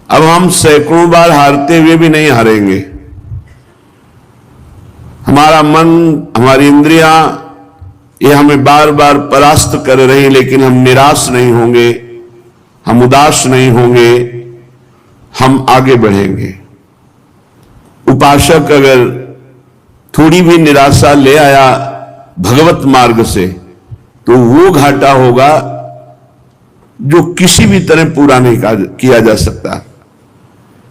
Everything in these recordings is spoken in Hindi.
अब हम सैकड़ों बार हारते हुए भी नहीं हारेंगे। हमारा मन, हमारी इंद्रियां ये हमें बार बार परास्त कर रही, लेकिन हम निराश नहीं होंगे, हम उदास नहीं होंगे, हम आगे बढ़ेंगे। उपासक अगर थोड़ी भी निराशा ले आया भगवत मार्ग से, तो वो घाटा होगा जो किसी भी तरह पूरा नहीं किया जा सकता।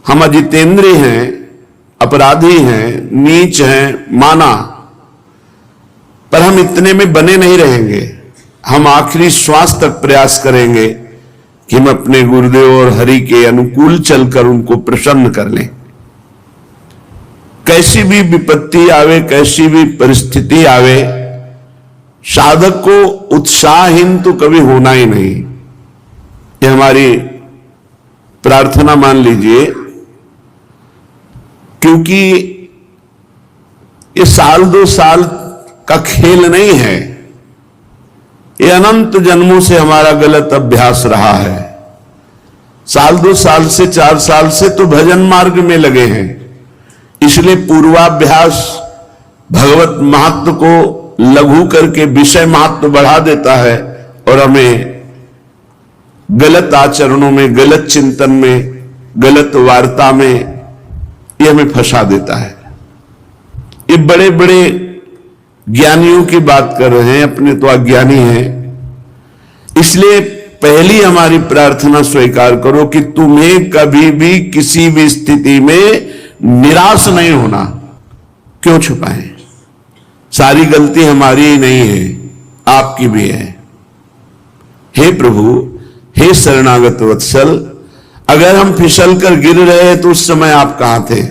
हम अजितेंद्रिय हैं, अपराधी हैं, नीच हैं, माना, पर हम इतने में बने नहीं रहेंगे। हम आखिरी श्वास तक प्रयास करेंगे कि हम अपने गुरुदेव और हरि के अनुकूल चलकर उनको प्रसन्न कर लें। कैसी भी विपत्ति आवे, कैसी भी परिस्थिति आवे, साधक को उत्साहहीन तो कभी होना ही नहीं। ये हमारी प्रार्थना मान लीजिए, क्योंकि ये साल दो साल का खेल नहीं है, ये अनंत जन्मों से हमारा गलत अभ्यास रहा है। साल दो साल से 4 साल से तो भजन मार्ग में लगे हैं, इसलिए पूर्वाभ्यास भगवत महत्व को लघु करके विषय महत्व बढ़ा देता है और हमें गलत आचरणों में, गलत चिंतन में, गलत वार्ता में ये हमें फंसा देता है। ये बड़े बड़े ज्ञानियों की बात कर रहे हैं, अपने तो अज्ञानी हैं। इसलिए पहली हमारी प्रार्थना स्वीकार करो कि तुम्हें कभी भी किसी भी स्थिति में निराश नहीं होना। क्यों छुपाएं? सारी गलती हमारी ही नहीं है, आपकी भी है। हे प्रभु, हे शरणागत वत्सल, अगर हम फिसल कर गिर रहे तो उस समय आप कहां थे?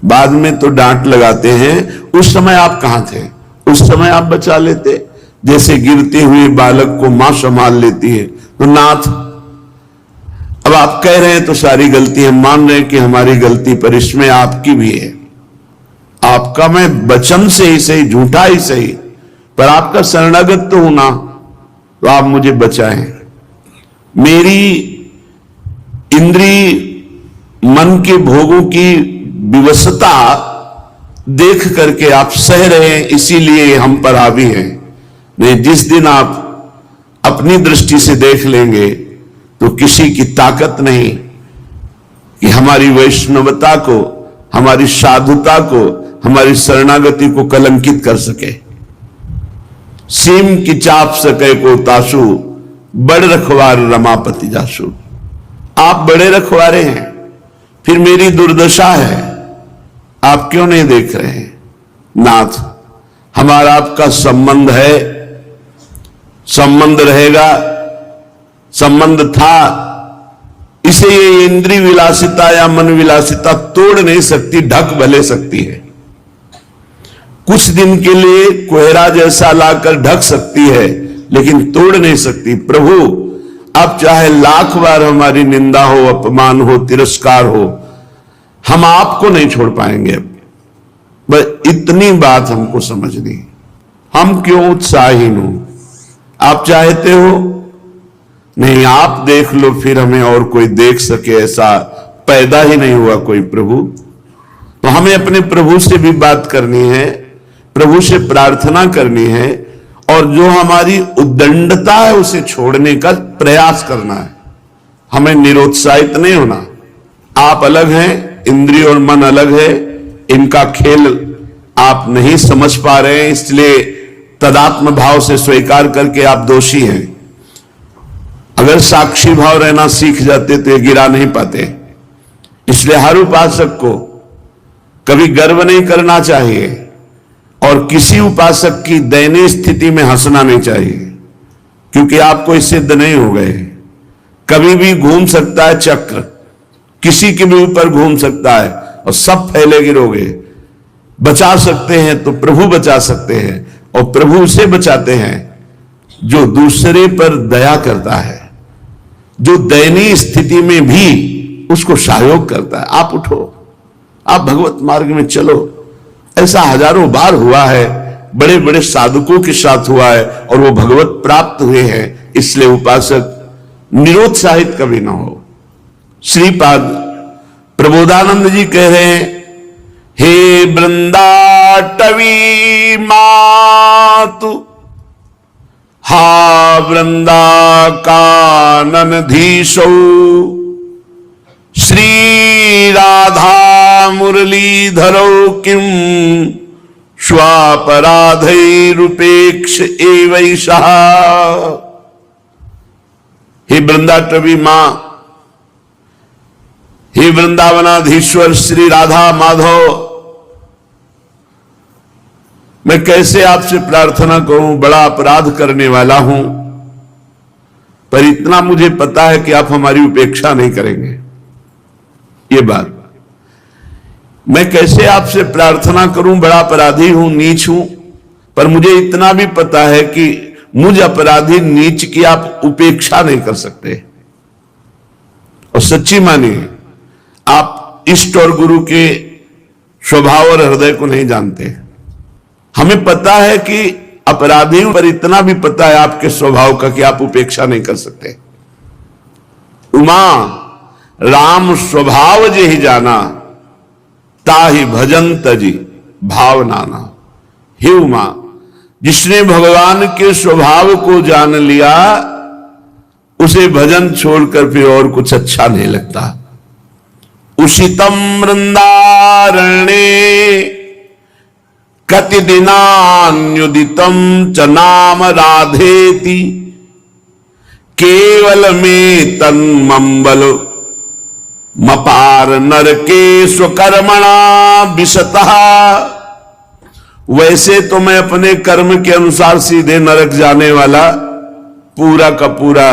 बाद में तो डांट लगाते हैं, उस समय आप कहां थे? उस समय आप बचा लेते, जैसे गिरते हुए बालक को मां संभाल लेती है। तो नाथ, अब आप कह रहे हैं तो सारी गलती हम मान रहे हैं कि हमारी गलती, पर इसमें आपकी भी है। आपका मैं वचन से ही सही, झूठा ही सही, पर आपका शरणागत तो हूं ना, तो आप मुझे बचाएं। मेरी इंद्रिय मन के भोगों की विवशता देख करके आप सह रहे हैं, इसीलिए हम पर हावी हैं। नहीं, जिस दिन आप अपनी दृष्टि से देख लेंगे तो किसी की ताकत नहीं कि हमारी वैष्णवता को, हमारी साधुता को, हमारी शरणागति को कलंकित कर सके। सीम की चाप सके को तासु, बड़ रखवार रमापति जासु। आप बड़े रखवारे हैं, फिर मेरी दुर्दशा है, आप क्यों नहीं देख रहे हैं? नाथ, हमारा आपका संबंध है, संबंध रहेगा, संबंध था, इसे ये इंद्रिय विलासिता या मन विलासिता तोड़ नहीं सकती, ढक भले सकती है। कुछ दिन के लिए कोहरा जैसा लाकर ढक सकती है, लेकिन तोड़ नहीं सकती। प्रभु, अब चाहे लाख बार हमारी निंदा हो, अपमान हो, तिरस्कार हो, हम आपको नहीं छोड़ पाएंगे। बस इतनी बात हमको समझनी। हम क्यों उत्साहीन हो? आप चाहते हो? नहीं, आप देख लो, फिर हमें और कोई देख सके ऐसा पैदा ही नहीं हुआ कोई प्रभु। तो हमें अपने प्रभु से भी बात करनी है, प्रभु से प्रार्थना करनी है, और जो हमारी उद्दंडता है उसे छोड़ने का प्रयास करना है। हमें निरुत्साहित नहीं होना। आप अलग हैं, इंद्रिय और मन अलग है, इनका खेल आप नहीं समझ पा रहे हैं, इसलिए तदात्म भाव से स्वीकार करके आप दोषी हैं। अगर साक्षी भाव रहना सीख जाते तो ये गिरा नहीं पाते। इसलिए हर उपासक को कभी गर्व नहीं करना चाहिए और किसी उपासक की दयनीय स्थिति में हंसना नहीं चाहिए, क्योंकि आप कोई सिद्ध नहीं हो गए। कभी भी घूम सकता है चक्र, किसी के भी ऊपर घूम सकता है और सब फैले गिरोगे। बचा सकते हैं तो प्रभु बचा सकते हैं, और प्रभु उसे बचाते हैं जो दूसरे पर दया करता है, जो दयनीय स्थिति में भी उसको सहयोग करता है। आप उठो, आप भगवत मार्ग में चलो। ऐसा हजारों बार हुआ है, बड़े बड़े साधकों के साथ हुआ है और वो भगवत प्राप्त हुए हैं। इसलिए उपासक निरुत्साहित कभी ना हो। श्रीपाद प्रबोधानंद जी कह रहे हैं, हे वृंदाटवी मातु हा वृंदा काननधीशो श्री राधा मुरलीधरो किम स्वापराधैरुपेक्ष एवैषः। हे वृंदाटवी मां, हे वृंदावनाधीश्वर श्री राधा माधव, मैं कैसे आपसे प्रार्थना करूं, बड़ा अपराध करने वाला हूं, पर इतना मुझे पता है कि आप हमारी उपेक्षा नहीं करेंगे। ये बात मैं कैसे आपसे प्रार्थना करूं, बड़ा अपराधी हूं, नीच हूं, पर मुझे इतना भी पता है कि मुझ अपराधी नीच की आप उपेक्षा नहीं कर सकते। और सच्ची मानिए, आप इष्ट और गुरु के स्वभाव और हृदय को नहीं जानते। हमें पता है कि अपराधी हूं, पर इतना भी पता है आपके स्वभाव का कि आप उपेक्षा नहीं कर सकते। उमा राम स्वभाव जे ही जाना, ताहि भजन तजी भाव नाना। हे उमा, जिसने भगवान के स्वभाव को जान लिया, उसे भजन छोड़कर फिर और कुछ अच्छा नहीं लगता। उषितम वृंदारण्ये कति दिनान्युदितम च नाम राधेति केवल में तन्मंबल मपार नरके स्वकर्मणा विशतः। वैसे तो मैं अपने कर्म के अनुसार सीधे नरक जाने वाला पूरा का पूरा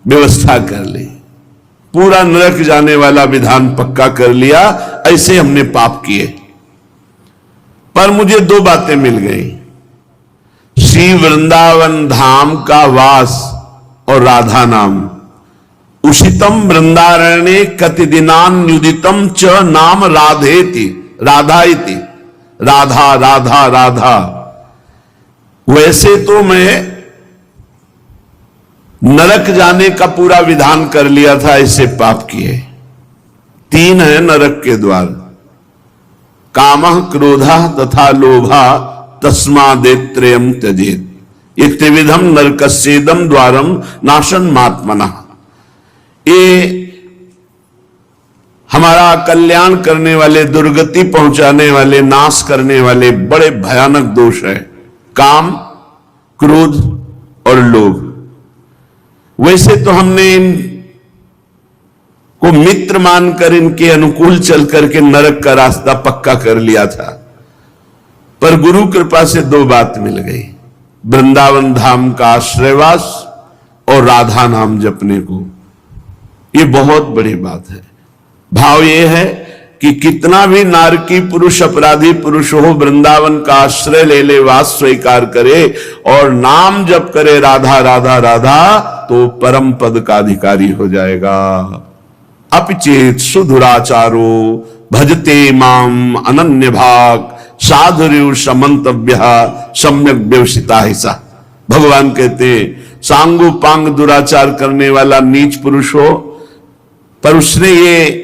व्यवस्था कर ली, पूरा नरक जाने वाला विधान पक्का कर लिया। ऐसे हमने पाप किए, पर मुझे दो बातें मिल गई, श्री वृंदावन धाम का वास और राधा नाम। उषितम वृंदारण्ये कति दिनान्युदितम च नाम राधेति, राधा इति, राधा राधा राधा। वैसे तो मैं नरक जाने का पूरा विधान कर लिया था, ऐसे पाप किए। तीन है नरक के द्वार, कामः क्रोधः तथा लोभः तस्मादेत्रयम् त्यजेत्, ये त्रिविधम नरकस्येदम द्वारम नाशन मात्मनः। ये हमारा कल्याण करने वाले, दुर्गति पहुंचाने वाले, नाश करने वाले बड़े भयानक दोष है, काम, क्रोध और लोभ। वैसे तो हमने इनको मित्र मानकर इनके अनुकूल चल करके नरक का रास्ता पक्का कर लिया था, पर गुरु कृपा से दो बात मिल गई, वृंदावन धाम का आश्रयवास और राधा नाम जपने को। ये बहुत बड़ी बात है। भाव ये है कि कितना भी नारकी पुरुष, अपराधी पुरुष हो, वृंदावन का आश्रय ले ले, वास स्वीकार करे और नाम जप करे राधा राधा राधा, तो परम पद का अधिकारी हो जाएगा। अपचेत सुधुराचारो भजते माम अनन्य भाग साधुर्यु समंतव्य सम्यक व्यवसिता हिसा। भगवान कहते, सांगो पांग दुराचार करने वाला नीच पुरुष हो, पर उसने ये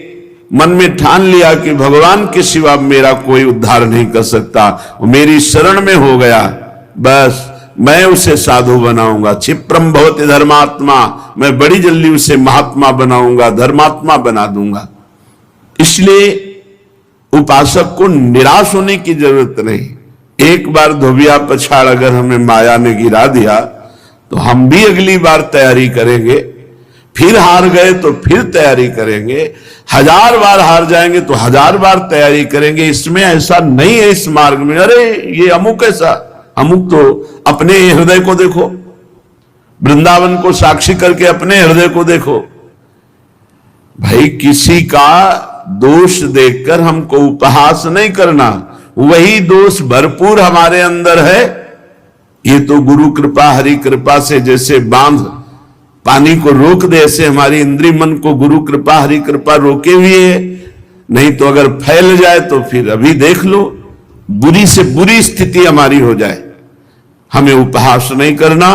मन में ठान लिया कि भगवान के सिवा मेरा कोई उद्धार नहीं कर सकता, वो मेरी शरण में हो गया, बस मैं उसे साधु बनाऊंगा। क्षिप्रम भवति धर्मात्मा, मैं बड़ी जल्दी उसे महात्मा बनाऊंगा, धर्मात्मा बना दूंगा। इसलिए उपासक को निराश होने की जरूरत नहीं। एक बार धोबिया पछाड़ अगर हमें माया ने गिरा दिया, तो हम भी अगली बार तैयारी करेंगे, फिर हार गए तो फिर तैयारी करेंगे, 1000 बार हार जाएंगे तो 1000 बार तैयारी करेंगे। इसमें ऐसा नहीं है इस मार्ग में, अरे ये अमुक ऐसा, अमुक तो अपने हृदय को देखो, वृंदावन को साक्षी करके अपने हृदय को देखो। भाई किसी का दोष देखकर हमको उपहास नहीं करना, वही दोष भरपूर हमारे अंदर है। ये तो गुरु कृपा, हरि कृपा से जैसे बांध पानी को रोक दे, ऐसे हमारी इंद्रिय मन को गुरु कृपा, हरि कृपा रोके हुए है। नहीं तो अगर फैल जाए तो फिर अभी देख लो, बुरी से बुरी स्थिति हमारी हो जाए। हमें उपहास नहीं करना,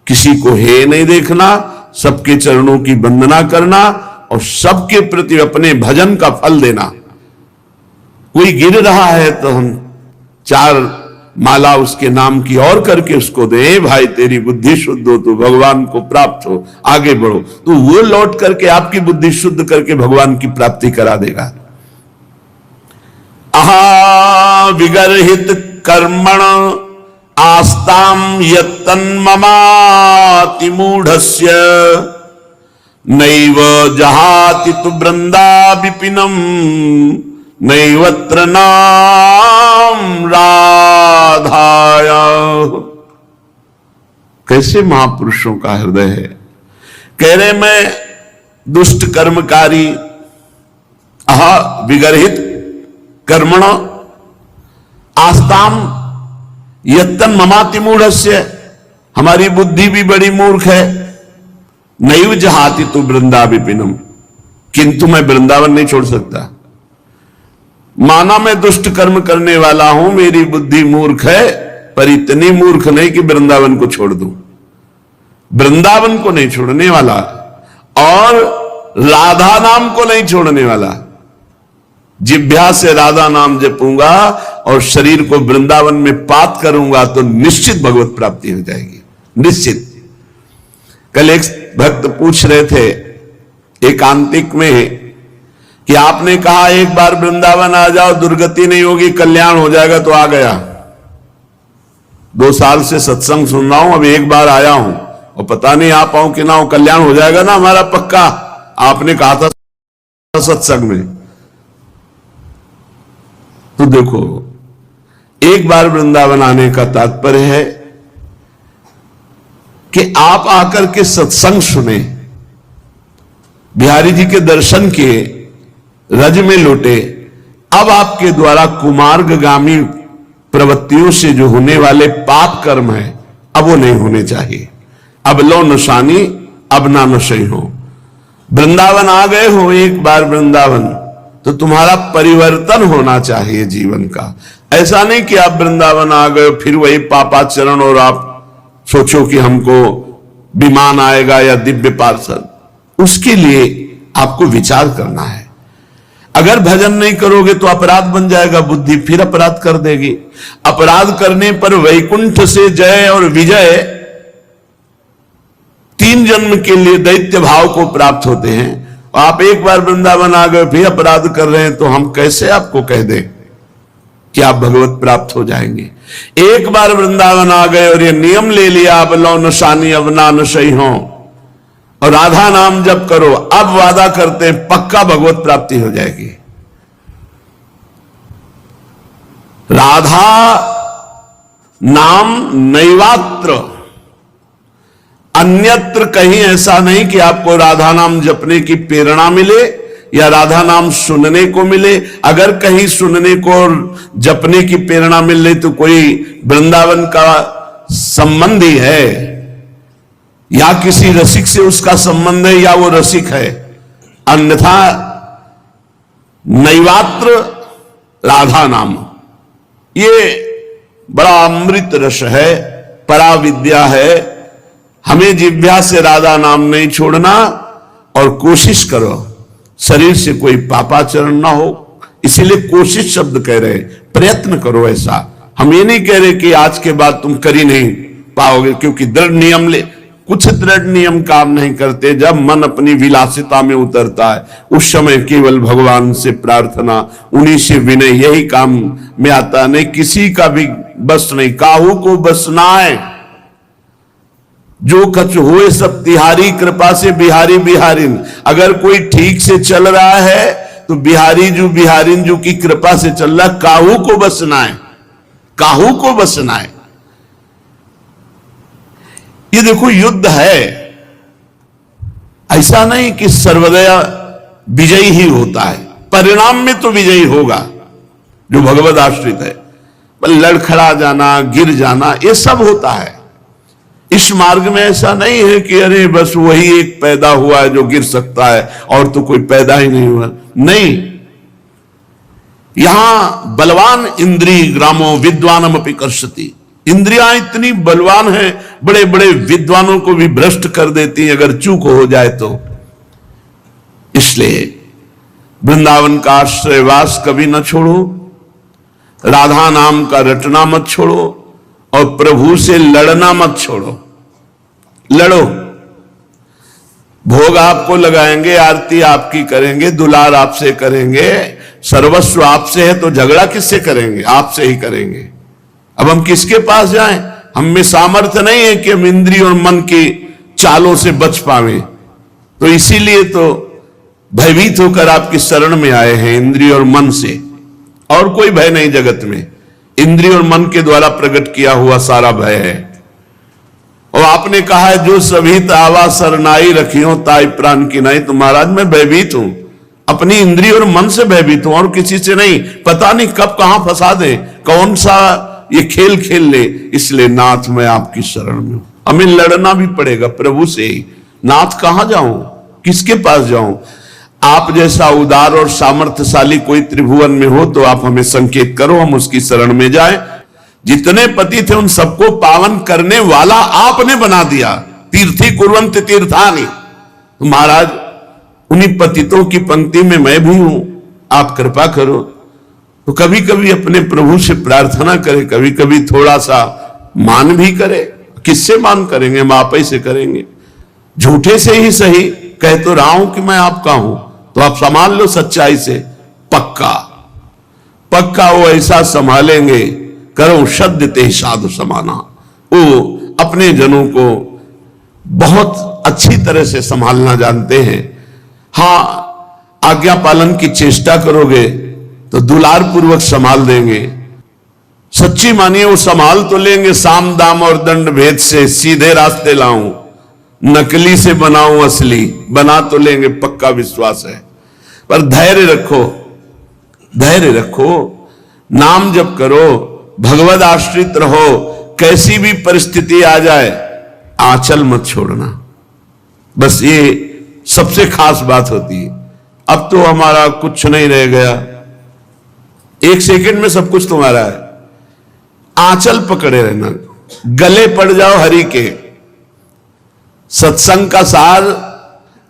किसी को हे नहीं देखना, सबके चरणों की वंदना करना, और सबके प्रति अपने भजन का फल देना। कोई गिर रहा है तो हम 4 माला उसके नाम की और करके उसको दे, भाई तेरी बुद्धि शुद्ध हो तो भगवान को प्राप्त हो, आगे बढ़ो, तो वो लौट करके आपकी बुद्धि शुद्ध करके भगवान की प्राप्ति करा देगा। अहा विगर्हित कर्मण आस्ताम यत्तन्ममाति मूढ़स्य नैव जहाति तु वृंदा विपिनम नैवत्र नाम राधाया। कैसे महापुरुषों का हृदय है। कह रहे मैं दुष्ट कर्मकारी, अहा विगर्हित कर्मण आस्ताम यत्तन ममाति मूढ़स्य, हमारी बुद्धि भी बड़ी मूर्ख है। नैव जहाति तु वृंदा विपिनम, किंतु मैं वृंदावन नहीं छोड़ सकता। माना मैं दुष्ट कर्म करने वाला हूं, मेरी बुद्धि मूर्ख है, पर इतनी मूर्ख नहीं कि वृंदावन को छोड़ दूं। वृंदावन को नहीं छोड़ने वाला और राधा नाम को नहीं छोड़ने वाला। जिह्वा से राधा नाम जपूंगा और शरीर को वृंदावन में पात करूंगा तो निश्चित भगवत प्राप्ति हो जाएगी, निश्चित। कल एक भक्त पूछ रहे थे एकांतिक में कि आपने कहा एक बार वृंदावन आ जाओ, दुर्गति नहीं होगी, कल्याण हो जाएगा, तो आ गया। 2 साल से सत्संग सुन रहा हूं, अब एक बार आया हूं और पता नहीं आ पाऊं कि ना हो, कल्याण हो जाएगा ना हमारा पक्का। आपने कहा था सत्संग में। तो देखो, एक बार वृंदावन आने का तात्पर्य है कि आप आकर के सत्संग सुने, बिहारी जी के दर्शन किए, रज में लौटे। अब आपके द्वारा कुमार्गगामी प्रवृत्तियों से जो होने वाले पाप कर्म है, अब वो नहीं होने चाहिए। अब लो नशानी अब ना नशे हो। वृंदावन आ गए हो एक बार वृंदावन, तो तुम्हारा परिवर्तन होना चाहिए जीवन का। ऐसा नहीं कि आप वृंदावन आ गए फिर वही पापाचरण और आप सोचो कि हमको विमान आएगा या दिव्य पार्षद। उसके लिए आपको विचार करना है। अगर भजन नहीं करोगे तो अपराध बन जाएगा, बुद्धि फिर अपराध कर देगी। अपराध करने पर वैकुंठ से जय और विजय 3 जन्म के लिए दैत्य भाव को प्राप्त होते हैं। आप एक बार वृंदावन आ गए फिर अपराध कर रहे हैं, तो हम कैसे आपको कह दें कि आप भगवत प्राप्त हो जाएंगे। एक बार वृंदावन आ गए और ये नियम ले लिया, अब लो नशानी अब ना नशई हो और राधा नाम जप करो, अब वादा करते हैं पक्का भगवत प्राप्ति हो जाएगी। राधा नाम नैवात्र, अन्यत्र कहीं ऐसा नहीं कि आपको राधा नाम जपने की प्रेरणा मिले या राधा नाम सुनने को मिले। अगर कहीं सुनने को और जपने की प्रेरणा मिल रही तो कोई वृंदावन का संबंधी है या किसी रसिक से उसका संबंध है या वो रसिक है, अन्यथा नैवात्र राधा नाम ये बड़ा अमृत रस है, पराविद्या है। हमें जिह्वा से राधा नाम नहीं छोड़ना और कोशिश करो शरीर से कोई पापाचरण ना हो। इसीलिए कोशिश शब्द कह रहे, प्रयत्न करो। ऐसा हम ये नहीं कह रहे कि आज के बाद तुम कर ही नहीं पाओगे, क्योंकि दृढ़ नियम ले, कुछ दृढ़ नियम काम नहीं करते। जब मन अपनी विलासिता में उतरता है उस समय केवल भगवान से प्रार्थना, उन्हीं से विनय, यही काम में आता। नहीं किसी का भी बस नहीं, काहू को बस ना आए। जो कछ होए सब तिहारी कृपा से बिहारी बिहारिन। अगर कोई ठीक से चल रहा है तो बिहारी जो बिहारिन जो की कृपा से चल रहा, काहू को बसना है, काहू को बसना है। ये देखो युद्ध है, ऐसा नहीं कि सर्वदया विजयी ही होता है। परिणाम में तो विजयी होगा जो भगवद आश्रित है, पर लड़खड़ा जाना, गिर जाना, ये सब होता है। इस मार्ग में ऐसा नहीं है कि अरे बस वही एक पैदा हुआ है जो गिर सकता है और तो कोई पैदा ही नहीं हुआ। नहीं, यहां बलवान इंद्रिय ग्रामो विद्वानम अपि कर्षति। इंद्रियां इतनी बलवान हैं, बड़े बड़े विद्वानों को भी भ्रष्ट कर देती हैं अगर चूक हो जाए तो। इसलिए वृंदावन का आश्रयवास कभी न छोड़ो, राधा नाम का रटना मत छोड़ो, और प्रभु से लड़ना मत छोड़ो। लड़ो, भोग आपको लगाएंगे, आरती आपकी करेंगे, दुलार आपसे करेंगे, सर्वस्व आपसे है, तो झगड़ा किससे करेंगे? आपसे ही करेंगे। अब हम किसके पास जाएं? हम में सामर्थ्य नहीं है कि हम इंद्रिय और मन की चालों से बच पावे। तो इसीलिए तो भयभीत होकर आपकी शरण में आए हैं, इंद्रिय और मन से। और कोई भय नहीं जगत में, इंद्रिय और मन के द्वारा प्रकट किया हुआ सारा भय है। और आपने कहा है जो सभी तावा सरनाई रखियो ताई प्राण की नाई। तो महाराज मैं भयभीत हूं, अपनी इंद्रिय और मन से भयभीत हूं, और किसी से नहीं। पता नहीं कब कहां फंसा दे, कौन सा ये खेल खेल ले। इसलिए नाथ मैं आपकी शरण में हूं। हमें लड़ना भी पड़ेगा प्रभु से ही। नाथ कहां जाऊं, किसके पास जाऊं? आप जैसा उदार और सामर्थ्यशाली कोई त्रिभुवन में हो तो आप हमें संकेत करो, हम उसकी शरण में जाएं। जितने पति थे उन सबको पावन करने वाला आपने बना दिया। तीर्थी कुर्वन्त तीर्थानि। तो महाराज उन्हीं पतितों की पंक्ति में मैं भी हूं, आप कृपा करो। तो कभी कभी अपने प्रभु से प्रार्थना करे, कभी कभी थोड़ा सा मान भी करे। किससे मान करेंगे? हम आप ही से करेंगे। झूठे से ही सही, कह तो रहा हूं कि मैं आपका हूं, तो आप संभाल लो सच्चाई से। पक्का पक्का वो ऐसा संभालेंगे, करो शब्द ते साधु समाना। वो अपने जनों को बहुत अच्छी तरह से संभालना जानते हैं। हां, आज्ञा पालन की चेष्टा करोगे तो दुलार पूर्वक संभाल देंगे। सच्ची मानिए वो संभाल तो लेंगे। साम दाम और दंड भेद से सीधे रास्ते लाऊं, नकली से बनाऊं असली, बना तो लेंगे, पक्का विश्वास है। पर धैर्य रखो, धैर्य रखो, नाम जप करो, भगवद आश्रित रहो। कैसी भी परिस्थिति आ जाए आंचल मत छोड़ना। बस ये सबसे खास बात होती है। अब तो हमारा कुछ नहीं रह गया, एक सेकंड में सब कुछ तुम्हारा है। आंचल पकड़े रहना, गले पड़ जाओ हरि के। सत्संग का सार,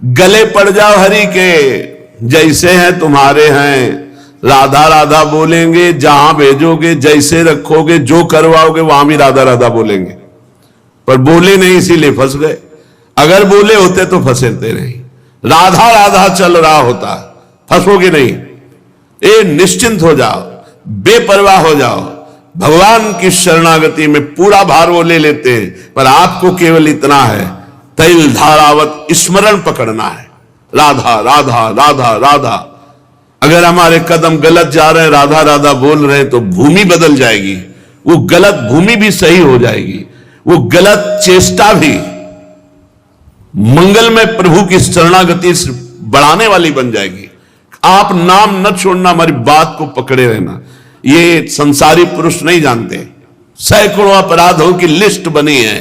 गले पड़ जाओ हरि के। जैसे हैं तुम्हारे हैं, राधा राधा बोलेंगे, जहां भेजोगे, जैसे रखोगे, जो करवाओगे वहां भी राधा राधा बोलेंगे। पर बोले नहीं इसीलिए फंस गए। अगर बोले होते तो फंसते नहीं। राधा राधा चल रहा होता, फंसोगे नहीं। ए निश्चिंत हो जाओ, बेपरवाह हो जाओ। भगवान की शरणागति में पूरा भार वो ले लेते हैं। पर आपको केवल इतना है, तैल धारावत स्मरण पकड़ना है। राधा राधा राधा राधा। अगर हमारे कदम गलत जा रहे हैं, राधा राधा बोल रहे हैं, तो भूमि बदल जाएगी। वो गलत भूमि भी सही हो जाएगी, वो गलत चेष्टा भी मंगलमय प्रभु की शरणागति से बढ़ाने वाली बन जाएगी। आप नाम न छोड़ना, हमारी बात को पकड़े रहना। ये संसारी पुरुष नहीं जानते। सैकड़ों अपराधों की लिस्ट बनी है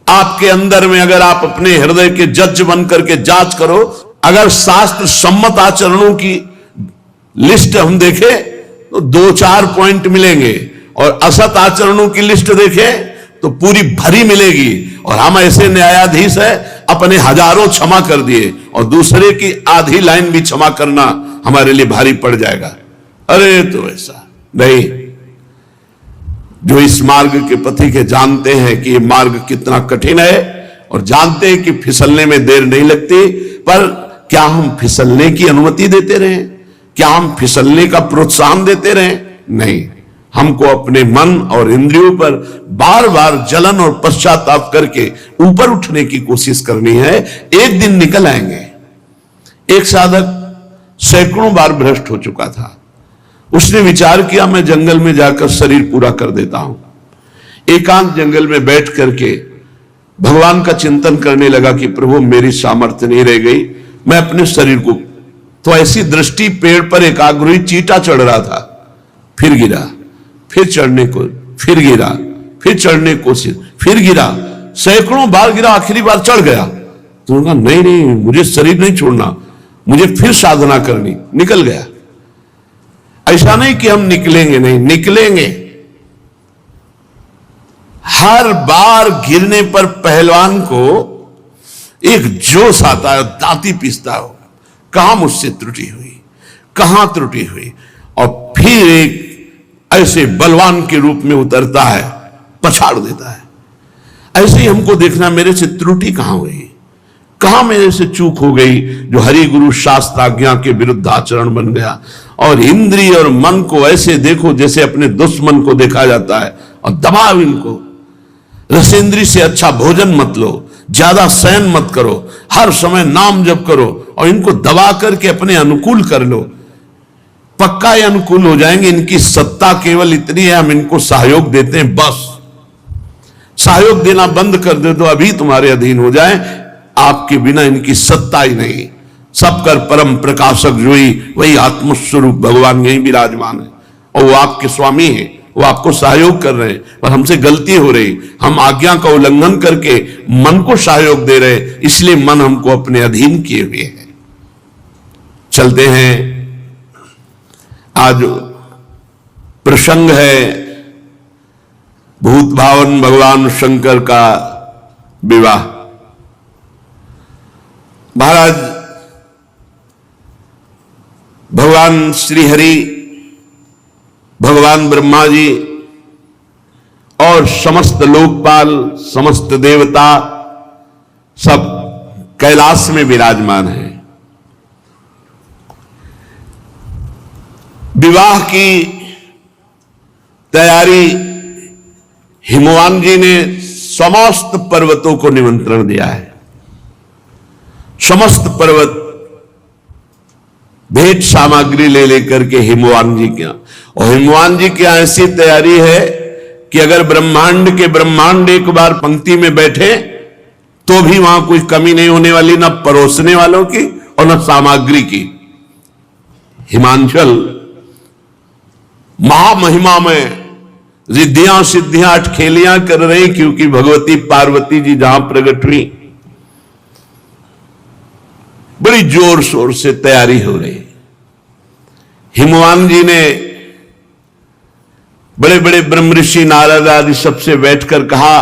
आपके अंदर में। अगर आप अपने हृदय के जज बन करके जांच करो, अगर शास्त्र सम्मत आचरणों की लिस्ट हम देखें तो 2-4 पॉइंट मिलेंगे, और असत आचरणों की लिस्ट देखें तो पूरी भरी मिलेगी। और हम ऐसे न्यायाधीश है, अपने हजारों क्षमा कर दिए और दूसरे की आधी लाइन भी क्षमा करना हमारे लिए भारी पड़ जाएगा। अरे तो ऐसा नहीं। जो इस मार्ग के पथी के जानते हैं कि ये मार्ग कितना कठिन है, और जानते हैं कि फिसलने में देर नहीं लगती। पर क्या हम फिसलने की अनुमति देते रहे? क्या हम फिसलने का प्रोत्साहन देते रहे? नहीं। हमको अपने मन और इंद्रियों पर बार बार जलन और पश्चाताप करके ऊपर उठने की कोशिश करनी है। एक दिन निकल आएंगे। एक साधक सैकड़ों बार भ्रष्ट हो चुका था। उसने विचार किया मैं जंगल में जाकर शरीर पूरा कर देता हूं। एकांत जंगल में बैठ करके भगवान का चिंतन करने लगा कि प्रभु मेरी सामर्थ्य नहीं रह गई, मैं अपने शरीर को। तो ऐसी दृष्टि, पेड़ पर एकाग्र चींटा चढ़ रहा था, फिर गिरा, फिर चढ़ने को, फिर गिरा, फिर चढ़ने की कोशिश, फिर गिरा, सैकड़ों बार गिरा, आखिरी बार चढ़ गया। तो कहा नहीं नहीं, मुझे शरीर नहीं छोड़ना, मुझे फिर साधना करनी। निकल गया। ऐसा नहीं कि हम निकलेंगे नहीं, निकलेंगे। हर बार गिरने पर पहलवान को एक जोश आता है, दांती पीसता हो, कहां मुझसे त्रुटि हुई, कहां त्रुटि हुई, और फिर एक ऐसे बलवान के रूप में उतरता है, पछाड़ देता है। ऐसे ही हमको देखना, मेरे से त्रुटि कहां हुई, कहां मेरे से चूक हो गई, जो हरि गुरु शास्त्र आज्ञा के विरुद्ध आचरण बन गया। और इंद्रिय और मन को ऐसे देखो जैसे अपने दुश्मन को देखा जाता है, और दबाव इनको। रसेंद्री से अच्छा भोजन मत लो, ज्यादा शयन मत करो, हर समय नाम जप करो, और इनको दबा करके अपने अनुकूल कर लो, पक्का ये अनुकूल हो जाएंगे। इनकी सत्ता केवल इतनी है, हम इनको सहयोग देते हैं, बस सहयोग देना बंद कर दे तो अभी तुम्हारे अधीन हो जाए, आपके बिना इनकी सत्ता ही नहीं। सबकर परम प्रकाशक जो ही वही आत्मस्वरूप भगवान यही विराजमान है, और वो आपके स्वामी हैं, वो आपको सहयोग कर रहे हैं। पर हमसे गलती हो रही, हम आज्ञा का उल्लंघन करके मन को सहयोग दे रहे, इसलिए मन हमको अपने अधीन किए हुए है। चलते हैं, आज प्रसंग है भूत भावन भगवान शंकर का विवाह। महाराज भगवान श्री हरि, भगवान ब्रह्मा जी और समस्त लोकपाल, समस्त देवता सब कैलाश में विराजमान हैं। विवाह की तैयारी हिमवान जी ने समस्त पर्वतों को निमंत्रण दिया है। समस्त पर्वत भेंट सामग्री ले लेकर के हिमवान जी के, और हिमवान जी की ऐसी तैयारी है कि अगर ब्रह्मांड के ब्रह्मांड एक बार पंक्ति में बैठे तो भी वहां कोई कमी नहीं होने वाली, ना परोसने वालों की और ना सामग्री की। हिमांचल महामहिमा में रिद्धियां सिद्धियां अटखेलियां कर रही, क्योंकि भगवती पार्वती जी जहां प्रकट हुई, बड़ी जोर शोर से तैयारी हो रही। हिमवान जी ने बड़े बड़े ब्रह्म ऋषि नारद आदि सबसे बैठकर कहा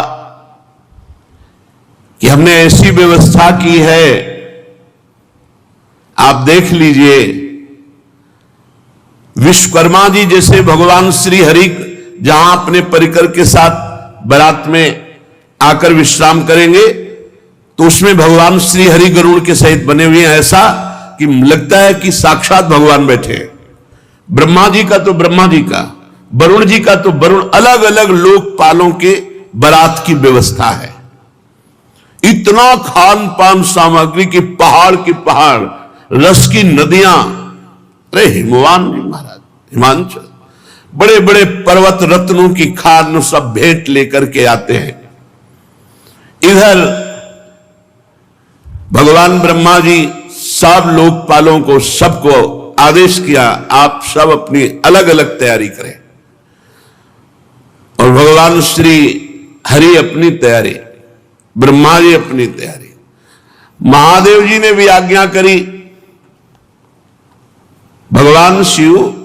कि हमने ऐसी व्यवस्था की है, आप देख लीजिए, विश्वकर्मा जी जैसे भगवान श्री हरि जहां अपने परिकर के साथ बारात में आकर विश्राम करेंगे, तो उसमें भगवान श्री हरि गरुड़ के सहित बने हुए हैं, ऐसा कि लगता है कि साक्षात भगवान बैठे हैं। ब्रह्मा जी का तो ब्रह्मा जी का, वरुण जी का तो वरुण, अलग अलग लोकपालों के बारात की व्यवस्था है। इतना खान पान सामग्री की पहाड़ की पहाड़, रस की नदियां। अरे हिमवान जी महाराज, हिमांचल बड़े बड़े पर्वत रत्नों की खान सब भेंट लेकर के आते हैं। इधर भगवान ब्रह्मा जी सब लोकपालों को, सबको आदेश किया, आप सब अपनी अलग अलग तैयारी करें, और भगवान श्री हरि अपनी तैयारी, ब्रह्मा जी अपनी तैयारी। महादेव जी ने भी आज्ञा करी, भगवान शिव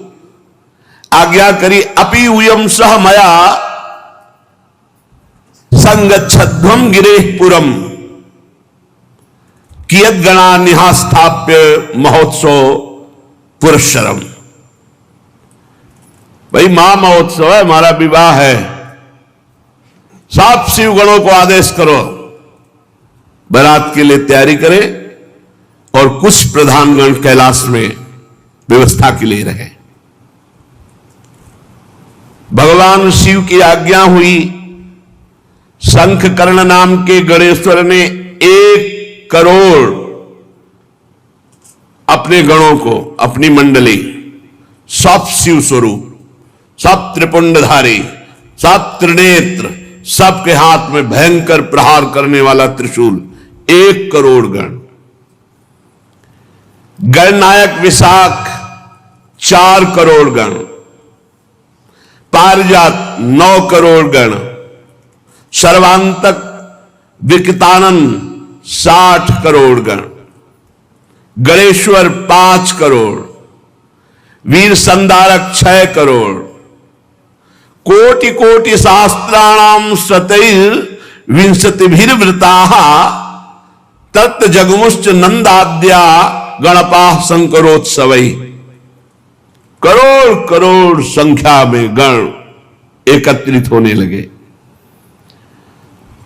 आज्ञा करी, अपि उयम सह मया संगच्छध्वम गिरेह पुरम कियत गणा निहास्थाप्य महोत्सव पुरस्सरम। भाई महा महोत्सव है, हमारा विवाह है, सब शिव गणों को आदेश करो, बारात के लिए तैयारी करें, और कुछ प्रधानगण कैलाश में व्यवस्था के लिए रहे। भगवान शिव की आज्ञा हुई। शंख कर्ण नाम के गणेश्वर ने 1 करोड़ अपने गणों को, अपनी मंडली, सब शिव स्वरूप, सब त्रिपुंडधारी, सब त्रिनेत्र, सबके हाथ में भयंकर प्रहार करने वाला त्रिशूल, 1 करोड़ गण। गणनायक विशाख 4 करोड़ गण, पारिजात 9 करोड़ गण, सर्वांतक विकतानंद 60 करोड़ गण, गणेश्वर 5 करोड़, वीर संधारक 6 करोड़, कोटि कोटि शास्त्राणाम सतैर विंशतिभिर्वृताः तत् जगमुश्च नंदाद्या गणपाः शंकरोत्सवई, करोड़ करोड़ संख्या में गण एकत्रित होने लगे।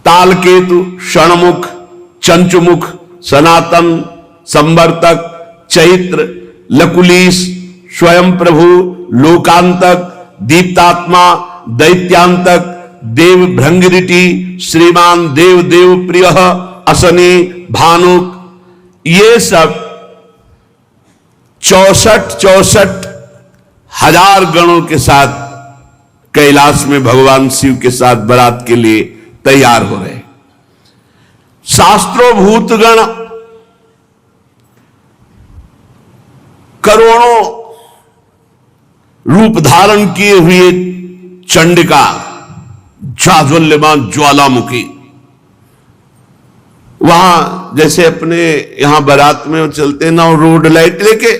तालकेतु, षणमुख, चंचुमुख, सनातन, संवर्तक, चैत्र, लकुलीश, स्वयं प्रभु, लोकांतक, दीप्तात्मा, दैत्यांतक, देव भृंगिरिटी, श्रीमान, देव देव प्रिय, असनी, भानुक, ये सब 64 हजार गणों के साथ कैलाश में भगवान शिव के साथ बारात के लिए तैयार हो रहे। शास्त्रों भूतगण करोड़ों रूप धारण किए हुए चंडिका, जाज्वल्यमान ज्वालामुखी, वहां जैसे अपने यहां बारात में चलते ना रोड लाइट लेके,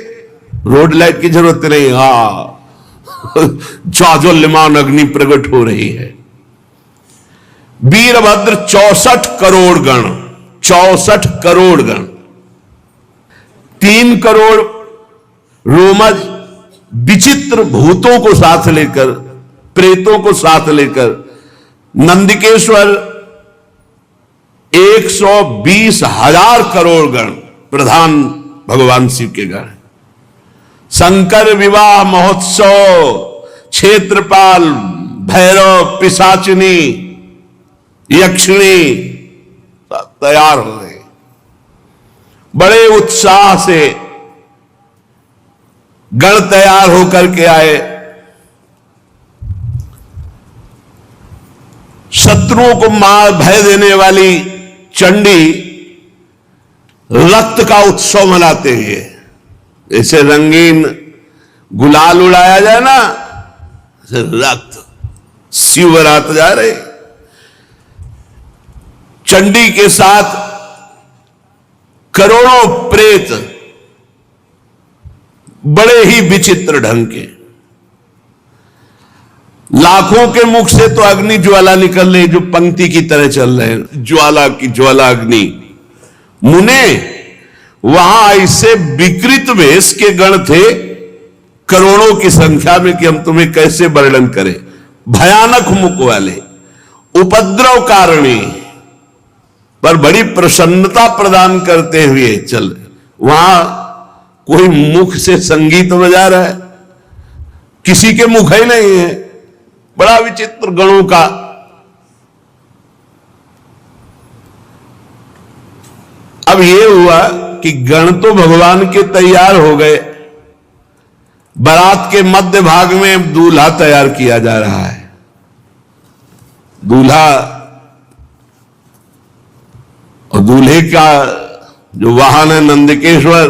रोड लाइट की जरूरत नहीं, जाज्वल्यमान अग्नि प्रकट हो रही है। वीरभद्र 64 करोड़ गण, 64 करोड़ गण, 3 करोड़ रोमज विचित्र भूतों को साथ लेकर, प्रेतों को साथ लेकर, नंदिकेश्वर 120,000 करोड़ गण, प्रधान भगवान शिव के गण। शंकर विवाह महोत्सव, क्षेत्रपाल, भैरव, पिशाचिनी, यक्षिणी तैयार हो गए। बड़े उत्साह से गण तैयार होकर के आए। शत्रुओं को मार भय देने वाली चंडी रक्त का उत्सव मनाते हुए, जैसे रंगीन गुलाल उड़ाया जाए ना, रक्त, शिव बारात जा रहे। चंडी के साथ करोड़ों प्रेत, बड़े ही विचित्र ढंग के। लाखों के मुख से तो अग्नि ज्वाला निकल रही, जो पंक्ति की तरह चल रहे हैं, ज्वाला की ज्वाला अग्नि। मुने वहां ऐसे विकृत वेश के गण थे करोड़ों की संख्या में कि हम तुम्हें कैसे वर्णन करें। भयानक मुख वाले, उपद्रव कारणी, पर बड़ी प्रसन्नता प्रदान करते हुए चल। वहां कोई मुख से संगीत बजा रहा है, किसी के मुख ही नहीं है। बड़ा विचित्र गणों का। अब यह हुआ कि गण तो भगवान के तैयार हो गए, बारात के मध्य भाग में दूल्हा तैयार किया जा रहा है। दूल्हा और दूल्हे का जो वाहन है नंदिकेश्वर,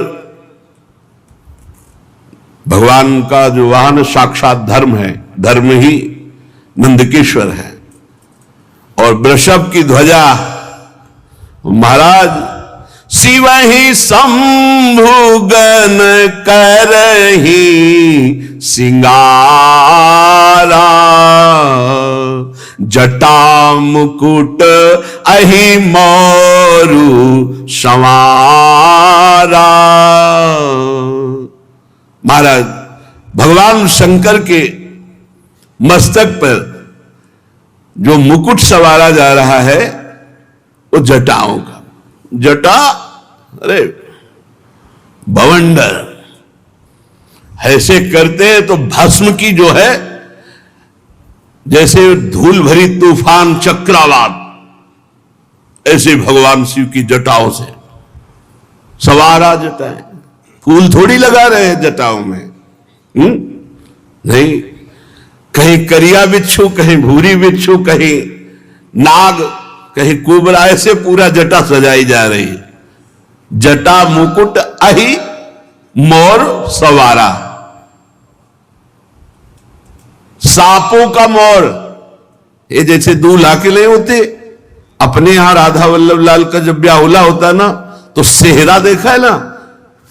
भगवान का जो वाहन साक्षात धर्म है, धर्म ही नंदिकेश्वर है। और वृषभ की ध्वजा महाराज शिव ही शंभु गण करही सिंगारा, जटा मुकुट अहि मोरु संवारा। महाराज भगवान शंकर के मस्तक पर जो मुकुट सवारा जा रहा है वो जटाओं का। जटा, अरे बवंडर ऐसे करते हैं तो भस्म की जो है, जैसे धूल भरी तूफान चक्रवात, ऐसे भगवान शिव की जटाओं से सवारा जटाएं। फूल थोड़ी लगा रहे हैं जटाओं में, नहीं। कहीं करिया बिच्छू, कहीं भूरी बिच्छू, कहीं नाग, कहीं कुबरा, ऐसे पूरा जटा सजाई जा रही है। जटा मुकुट अहि मोर सवारा, सांपों का मोर। ये जैसे दूल्हा के लिए होते, अपने यहां राधा वल्लभ लाल का जब ब्याहुला होता ना, तो सेहरा देखा है ना,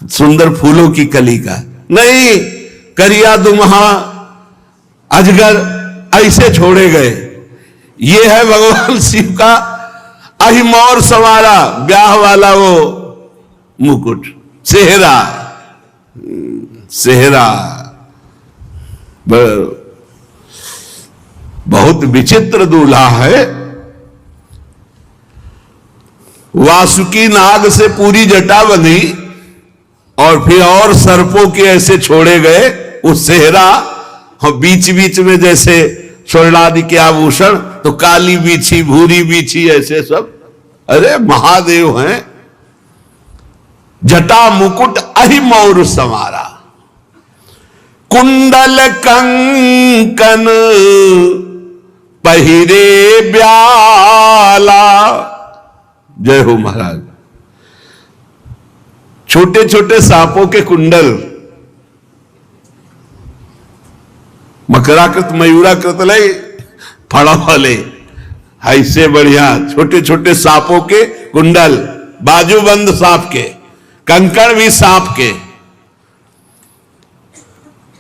सुंदर फूलों की कली का। नहीं, करिया दुमहा अजगर ऐसे छोड़े गए। ये है भगवान शिव का अहिमोर सवारा, ब्याह वाला वो मुकुट। सेहरा, सेहरा बहुत विचित्र दूल्हा है। वासुकी नाग से पूरी जटा बंधी और फिर और सर्पों के ऐसे छोड़े गए। वो सेहरा और बीच बीच में जैसे स्वर्णादि के आभूषण, तो काली बीछी, भूरी बीछी, ऐसे सब। अरे महादेव हैं। जटा मुकुट अहि मौर समारा, कुंडल कंकन पहिरे ब्याला। जय हो महाराज। छोटे छोटे सांपों के कुंडल, मकराकृत मयूराकृत ले फड़ा वाले, ऐसे बढ़िया छोटे छोटे सांपों के कुंडल, बाजूबंद सांप के, कंकड़ भी सांप के,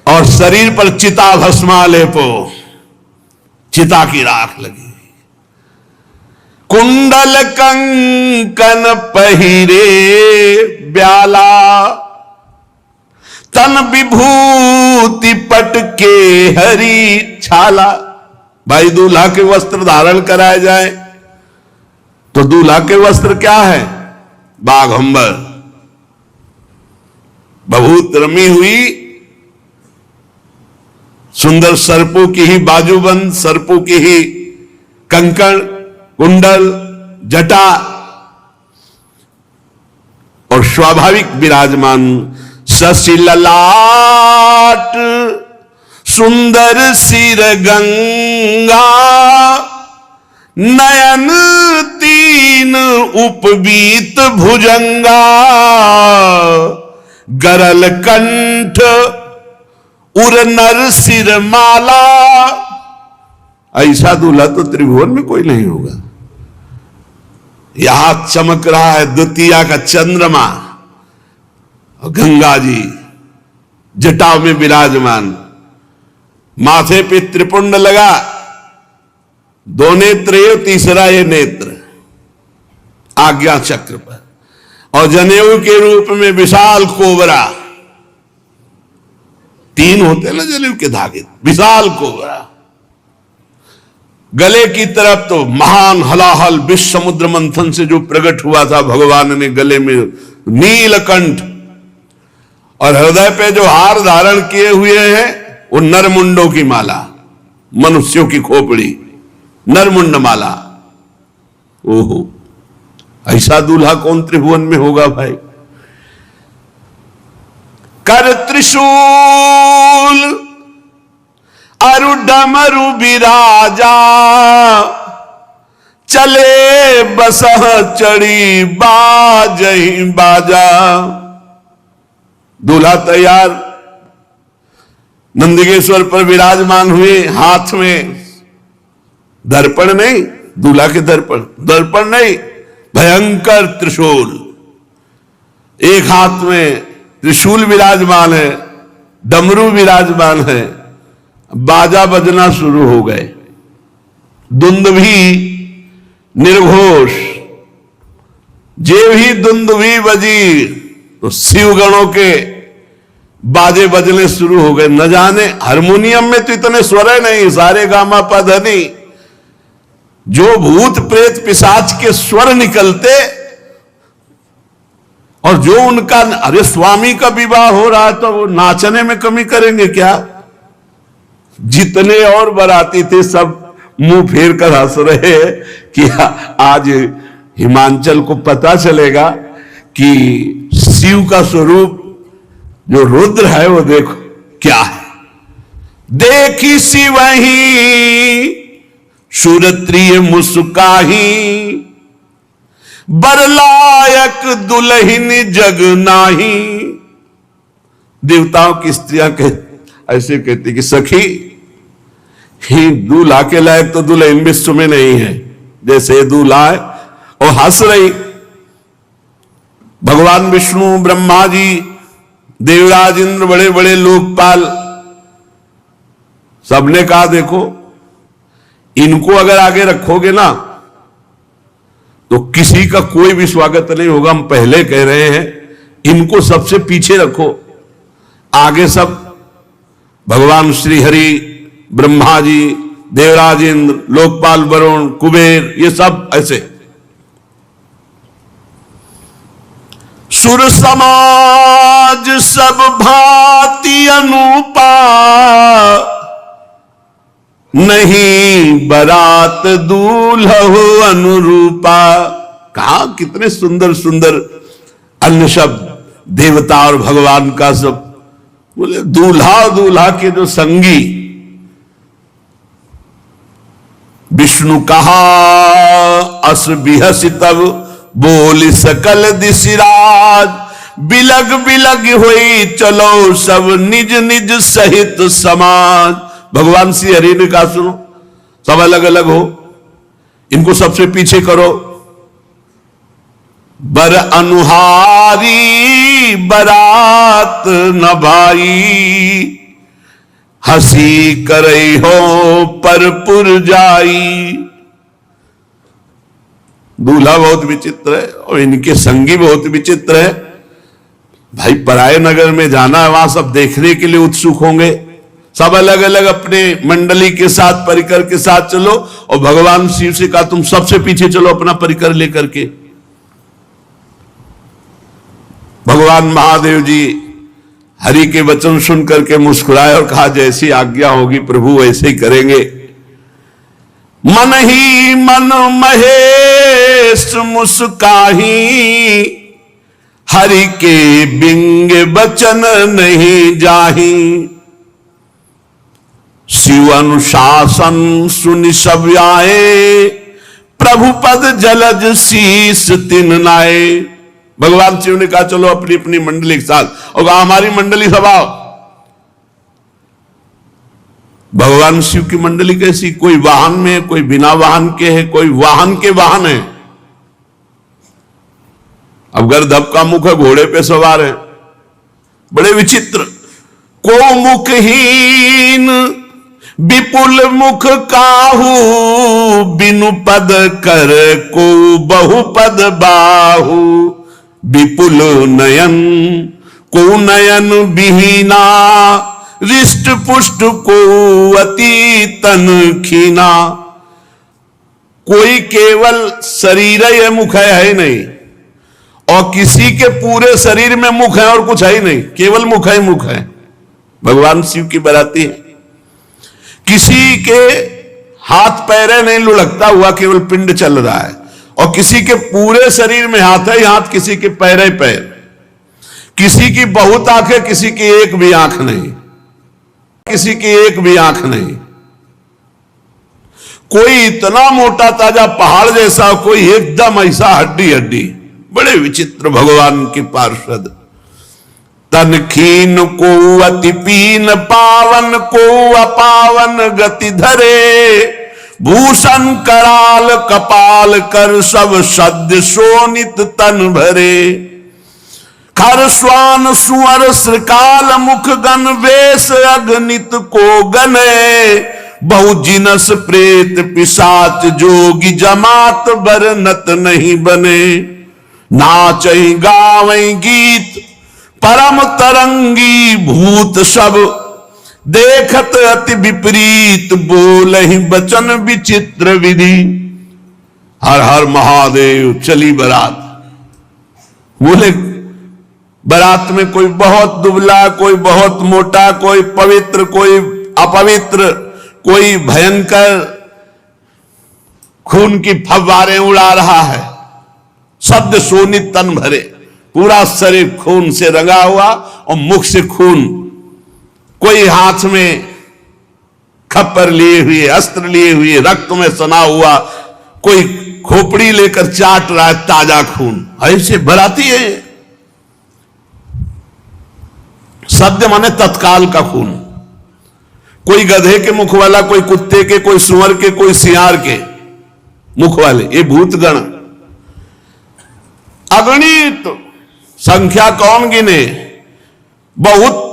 और शरीर पर चिता भस्मालेपो, चिता की राख लगी। कुंडल कंकन पहिरे ब्याला, तन विभूति पट के हरी छाला। भाई दूल्हा के वस्त्र धारण कराए जाए तो दूल्हा के वस्त्र क्या है? बाघंबर, बहुत रमी हुई सुंदर सर्पों की ही बाजूबंद, सर्पों की ही कंकण, कुंडल, जटा, और स्वाभाविक विराजमान शशि ललाट, सुंदर सिर गंगा, नयन तीन उपवीत भुजंगा, गरल कंठ उर नर सिर माला। ऐसा दूल्हा तो त्रिभुवन में कोई नहीं होगा। यहां चमक रहा है द्वितीया का चंद्रमा, गंगा जी जटाओं में विराजमान, माथे पे त्रिपुंड लगा, दो नेत्र ये, तीसरा ये नेत्र आज्ञा चक्र पर, और जनेऊ के रूप में विशाल कोबरा, तीन होते हैं ना जनेऊ के धागे, विशाल कोबरा। गले की तरफ तो महान हलाहल विश्व समुद्र मंथन से जो प्रकट हुआ था भगवान ने, गले में नीलकंठ, और हृदय पे जो हार धारण किए हुए हैं वो नरमुंडों की माला, मनुष्यों की खोपड़ी, नरमुंड माला। ओहो, ऐसा दूल्हा कौन त्रिभुवन में होगा भाई? कर त्रिशूल अरु डमरु बिराजा, चले बसह चढ़ी बाजही बाजा। दूल्हा तैयार नंदिकेश्वर पर विराजमान हुए, हाथ में दर्पण नहीं, दूल्हा के दर्पण नहीं, भयंकर त्रिशूल, एक हाथ में त्रिशूल विराजमान है, डमरू विराजमान है, बाजा बजना शुरू हो गए, दुंदुभी निर्घोष, जे भी दुंदुभी बजी तो शिवगणों के बाजे बजने शुरू हो गए। न जाने हारमोनियम में तो इतने स्वर नहीं, सारे गामा पधनी, जो भूत प्रेत पिशाच के स्वर निकलते, और जो उनका, अरे स्वामी का विवाह हो रहा है तो वो नाचने में कमी करेंगे क्या? जितने और बाराती थे सब मुंह फेर कर हंस रहे कि आज हिमांचल को पता चलेगा कि शिव का स्वरूप जो रुद्र है वो देखो क्या है। देखी शिवही सुरत्रिय मुस्काही, बरलायक दुल्हिन जग नाही। देवताओं की स्त्रियां ऐसे कहती कि सखी, ही दूल्हा के लायक तो दुल्हन विश्व में नहीं है। जैसे दूल्हा है और हंस रही, भगवान विष्णु, ब्रह्मा जी, देवराज इंद्र, बड़े बड़े लोकपाल, सबने कहा देखो इनको अगर आगे रखोगे ना तो किसी का कोई भी स्वागत नहीं होगा। हम पहले कह रहे हैं इनको सबसे पीछे रखो, आगे सब भगवान श्री हरि, ब्रह्मा जी, देवराज इंद्र, लोकपाल वरुण, कुबेर, ये सब ऐसे। सुर समाज सब भांति अनुपा, नहीं बरात दूल्हो अनुरूपा। कहा कितने सुंदर सुंदर अन्य शब्द, देवता और भगवान का सब। बोले दूल्हा दूल्हा के जो संगी, विष्णु कहा अस बिहसी तब बोली सकल दिशिराज, बिलग बिलग हुई चलो सब निज निज सहित समाज। भगवान श्री हरि ने कहा सुनो, सब अलग अलग हो, इनको सबसे पीछे करो। बर अनुहारी बरात न भाई, हंसी करई हो पर पुर जाई। दूल्हा बहुत विचित्र है और इनके संगी बहुत विचित्र है। भाई पराये नगर में जाना है, वहां सब देखने के लिए उत्सुक होंगे, सब अलग अलग अपने मंडली के साथ, परिकर के साथ चलो। और भगवान शिव से कहा तुम सबसे पीछे चलो अपना परिकर लेकर के। भगवान महादेव जी हरि के वचन सुन करके मुस्कुराए और कहा जैसी आज्ञा होगी प्रभु वैसे ही करेंगे। मन ही मन महेश मुस्काही, हरि के बिंग बचन नहीं जाही। शिव अनुशासन सुनि सब आए, प्रभु पद जलज शीस तिन नाए। भगवान शिव ने कहा चलो अपनी अपनी मंडली के साथ, और कहा हमारी मंडली सब आओ। भगवान शिव की मंडली कैसी, कोई वाहन में है, कोई बिना वाहन के है, कोई वाहन के वाहन है। अब गर्दभ का मुख है, घोड़े पे सवार है, बड़े विचित्र। को मुखहीन विपुल मुख काहू, बिनु पद कर को बहुपद बाहू। विपुल नयन को नयन विहीना, रिष्ट पुष्ट को अति तन खीना। कोई केवल शरीर है, मुख है नहीं, और किसी के पूरे शरीर में मुख है और कुछ है ही नहीं, केवल मुख है, मुख है। भगवान शिव की बराती है। किसी के हाथ पैरे नहीं लुढ़कता हुआ, केवल पिंड चल रहा है, और किसी के पूरे शरीर में हाथ है हाथ, किसी के पैर है पैर। किसी की बहुत आंखें, किसी की एक भी आंख नहीं, किसी की एक भी आंख नहीं। कोई इतना मोटा ताजा पहाड़ जैसा, कोई एकदम ऐसा हड्डी हड्डी। बड़े विचित्र भगवान के पार्षद। तन खीन को अति पीन, पावन को अपावन गति धरे। भूषण कराल कपाल कर, सब सद्य शोणित तन भरे। खर स्वान सुअर श्रृकाल मुख गण, वेश अगणित को गने। बहु जिनस प्रेत पिशाच, जोगी जमात बरनत नहीं बने। नाचई गावई गीत परम तरंगी, भूत सब देखत अति विपरीत। बोलहि बचन विचित्र विधि, हर हर महादेव चली बारात। बोले बारात में कोई बहुत दुबला, कोई बहुत मोटा, कोई पवित्र, कोई अपवित्र, कोई भयंकर खून की फव्वारें उड़ा रहा है। शब्द शोणित तन भरे, पूरा शरीर खून से रंगा हुआ और मुख से खून। कोई हाथ में खप्पर लिए हुए, अस्त्र लिए हुए, रक्त में सना हुआ, कोई खोपड़ी लेकर चाट रहा है ताजा खून। ऐसे बराती है। सद्य माने तत्काल का खून। कोई गधे के मुख वाला, कोई कुत्ते के, कोई सुअर के, कोई सियार के मुख वाले, ये भूतगण अगणित। संख्या कौन गिने। बहुत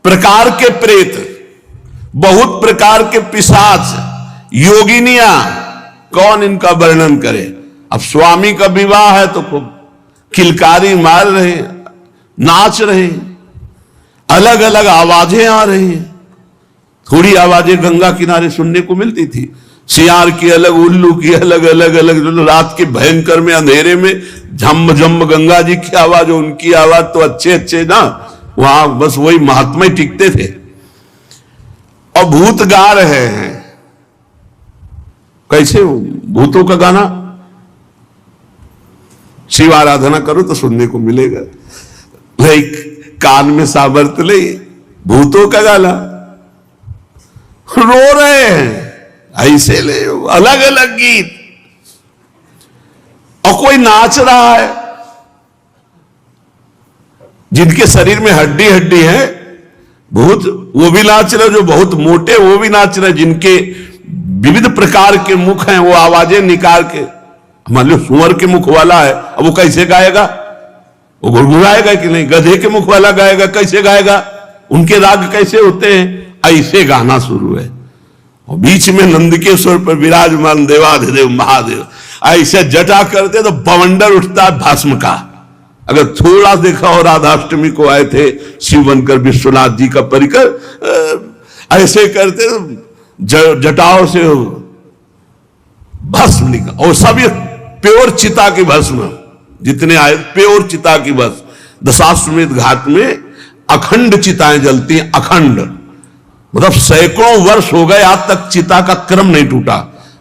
प्रकार के प्रेत, बहुत प्रकार के पिशाच, योगिनियां, कौन इनका वर्णन करे। अब स्वामी का विवाह है तो खूब किलकारी मार रहे, नाच रहे हैं, अलग अलग आवाजें आ रही हैं। थोड़ी आवाजें गंगा किनारे सुनने को मिलती थी, सियार की अलग, उल्लू की अलग, अलग अलग। रात के भयंकर में अंधेरे में झम झम गंगा जी की आवाज, उनकी आवाज तो अच्छे अच्छे ना, वहां बस वही महात्मा ही टिकते थे। और भूत गा रहे हैं, कैसे भूतों का गाना? शिव आराधना करो तो सुनने को मिलेगा, लाइक कान में सामर्थ ले, भूतों का गाना रो रहे हैं ऐसे ले, अलग अलग गीत। और कोई नाच रहा है, जिनके शरीर में हड्डी हड्डी है भूत, वो भी नाच रहे, जो बहुत मोटे वो भी नाच रहे, जिनके विविध प्रकार के मुख हैं वो आवाजें निकाल के। मान लो सुअर के मुख वाला है, अब वो कैसे गाएगा? वो गुड़गुड़ाएगा कि नहीं? गधे के मुख वाला गाएगा, कैसे गाएगा? उनके राग कैसे होते हैं? ऐसे गाना शुरू है। और बीच में नंदकेश्वर पर विराजमान देवाधिदेव महादेव ऐसे जटा करते तो बवंडर उठता भस्म का। अगर थोड़ा देखा हो, राधाष्टमी को आए थे शिव बनकर विश्वनाथ जी का परिकर, ऐसे करते जटाओं से भस्म निकल, और सब ये प्योर चिता की भस्म, जितने आए प्योर चिता की भस्म। दशाश्वमेध घाट में अखंड चिताएं जलती हैं, अखंड, मतलब सैकड़ों वर्ष हो गए आज तक चिता का क्रम नहीं टूटा।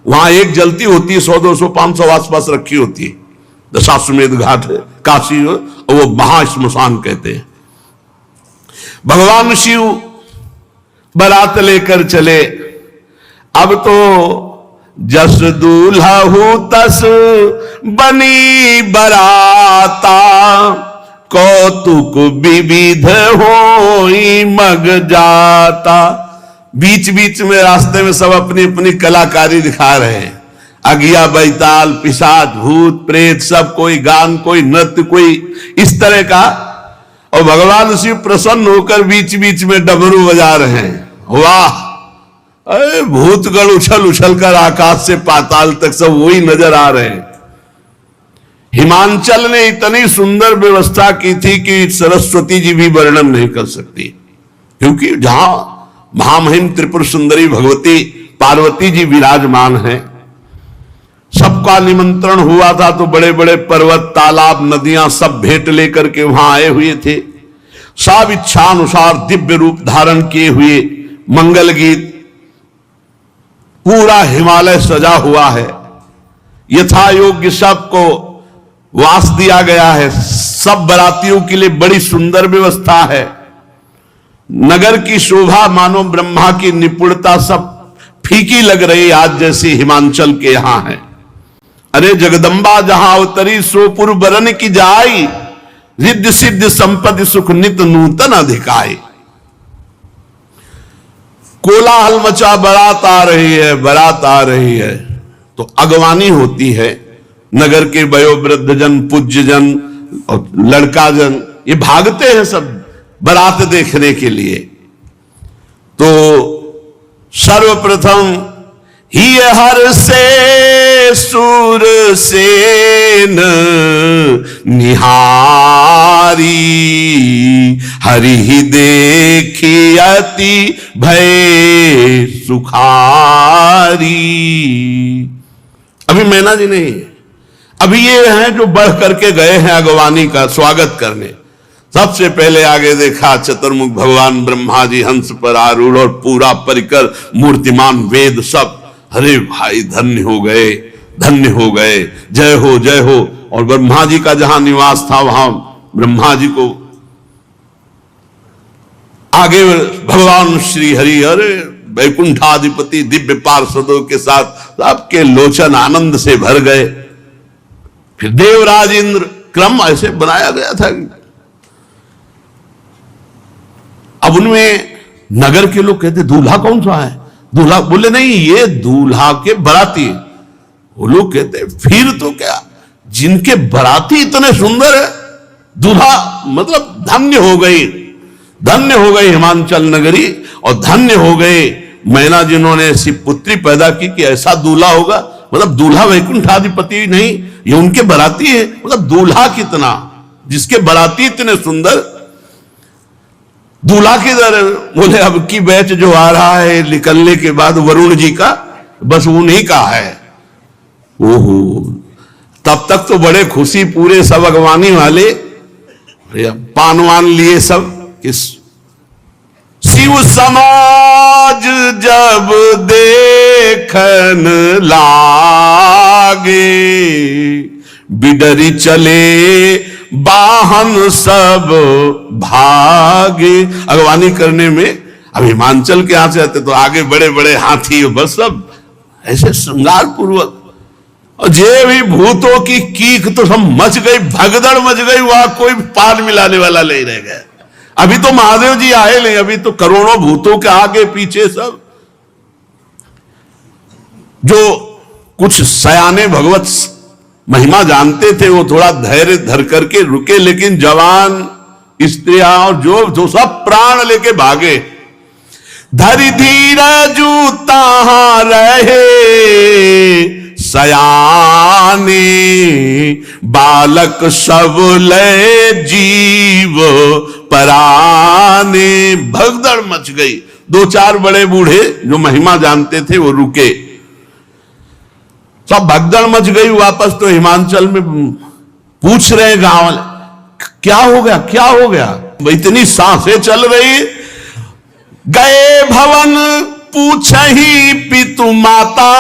वहां एक जलती होती है, 100 200 500 आसपास रखी होती है। दशाश्वमेध घाट है काशी, और वो महाश्मशान कहते हैं। भगवान शिव बारात लेकर चले। अब तो जस दूल्हा हूं तस बनी बराता, कौतुक विविध होई मग जाता। बीच बीच में रास्ते में सब अपनी अपनी कलाकारी दिखा रहे हैं। अगिया, बैताल, पिशाच, भूत, प्रेत, सब, कोई गान, कोई नृत्य, कोई इस तरह का। और भगवान शिव प्रसन्न होकर बीच बीच में डमरू बजा रहे हैं। वाह, अरे भूतगण उछल उछल कर आकाश से पाताल तक सब वही नजर आ रहे हैं। हिमांचल ने इतनी सुंदर व्यवस्था की थी कि सरस्वती जी भी वर्णन नहीं कर सकती, क्योंकि जहां महामहिम त्रिपुर सुंदरी भगवती पार्वती जी विराजमान हैं। सबका निमंत्रण हुआ था तो बड़े बड़े पर्वत, तालाब, नदियां सब भेंट लेकर के वहां आए हुए थे। सब इच्छानुसार दिव्य रूप धारण किए हुए, मंगल गीत, पूरा हिमालय सजा हुआ है। यथा योग्य सबको वास दिया गया है। सब बारातियों के लिए बड़ी सुंदर व्यवस्था है। नगर की शोभा मानो ब्रह्मा की निपुणता सब फीकी लग रही आज जैसी हिमांचल के यहां है। अरे जगदम्बा जहां अवतरी सो पुर बरन की जाई, रिद्ध सिद्ध संपत्ति सुख नित नूतन अधिकाई। कोलाहल मचा, बारात आ रही है, बारात आ रही है, तो अगवानी होती है। नगर के वयोवृद्ध जन, पूज्य जन और लड़का जन ये भागते हैं सब बारात देखने के लिए। तो सर्वप्रथम ही हर से सूर सेन निहारी, हरि ही देखी अति भय सुखारी। अभी मैना जी नहीं, अभी ये हैं जो बढ़ करके गए हैं अगवानी का स्वागत करने। सबसे पहले आगे देखा चतुर्मुख भगवान ब्रह्मा जी हंस पर आरूढ़ और पूरा परिकर मूर्तिमान वेद सब। अरे भाई धन्य हो गए, धन्य हो गए, जय हो जय हो। और ब्रह्मा जी का जहां निवास था वहां ब्रह्मा जी को आगे भगवान श्री हरि, अरे वैकुंठाधिपति दिव्य पार्षदों के साथ सबके लोचन आनंद से भर गए। फिर देवराज इंद्र, क्रम ऐसे बनाया गया था। अब उनमें नगर के लोग कहते दूल्हा कौन सा है? दूल्हा बोले नहीं, ये दूल्हा के बराती। वो लोग कहते फिर तो क्या, जिनके बराती इतने सुंदर है, दूल्हा मतलब धन्य हो गई, धन्य हो गई हिमांचल नगरी। और धन्य हो गए मैना जिन्होंने ऐसी पुत्री पैदा की कि ऐसा दूल्हा होगा। मतलब दूल्हा वैकुंठाधिपति नहीं, ये उनके बराती है, मतलब दूल्हा कितना जिसके बाराती इतने सुंदर, दूल्हा किधर? बोले अब की बैच जो आ रहा है निकलने के बाद वरुण जी का, बस उन्हीं का है। ओहो, तब तक तो बड़े खुशी, पूरे सब अगवानी वाले पानवान लिए सब। किस शिव समाज जब देखन लागे, बिडरी चले वाहन सब भागे। अगवानी करने में अब हिमाचल के यहां से आते तो आगे बड़े बड़े हाथी, बस सब ऐसे श्रृंगार पूर्वक। और जे भी भूतों की कीक तो सब मच गई, भगदड़ मच गई, वहां कोई पान मिलाने वाला नहीं रह गया। अभी तो महादेव जी आए नहीं, अभी तो करोड़ों भूतों के आगे पीछे सब। जो कुछ सयाने भगवत महिमा जानते थे वो थोड़ा धैर्य धर करके रुके, लेकिन जवान स्त्रियां और जो सब प्राण लेके भागे। धरी धीरजू तहां रहे सयाने, बालक सब ले जीव पराने। भगदड़ मच गई। दो चार बड़े बूढ़े जो महिमा जानते थे वो रुके, सब भगदड़ मच गई। वापस तो हिमाचल में पूछ रहे गांव वाले, क्या हो गया, क्या हो गया? इतनी सांसें चल रही। गए भवन पूछही पितु माता,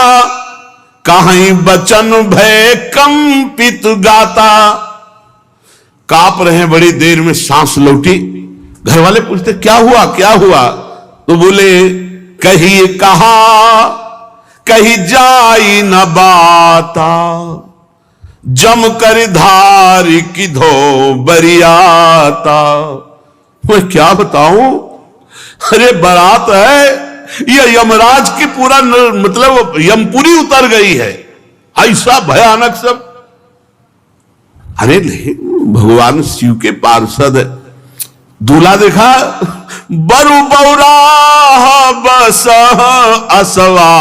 कहीं बचन भय कंपित गाता। कांप रहे हैं, बड़ी देर में सांस लौटी। घर वाले पूछते क्या हुआ, क्या हुआ? तो बोले कहीं कहा कहीं जाई न बाता, जम कर धारी की धो बरियाता। मैं क्या बताऊं, अरे बारात है, ये यमराज की पूरा मतलब यमपुरी उतर गई है, ऐसा भयानक सब। अरे नहीं, भगवान शिव के पार्षद दूल्हा देखा, बरु बौरा बस असवारा,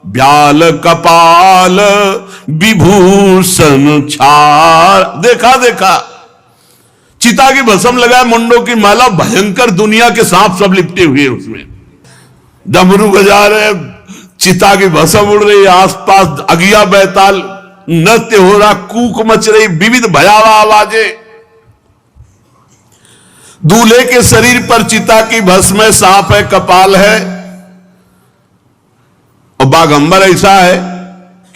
ब्याल कपाल विभूषण छार। देखा देखा, चिता की भस्म लगाए, मुंडों की माला, भयंकर दुनिया के सांप सब लिपटे हुए उसमें। डमरू बजा रहे, चिता की भस्म उड़ रही, आसपास अगिया बैताल नृत्य हो रहा, कूक मच रही, विविध भयावह आवाजें। दूल्हे के शरीर पर चिता की भस्म है, सांप है, कपाल है, और बाघंबर ऐसा है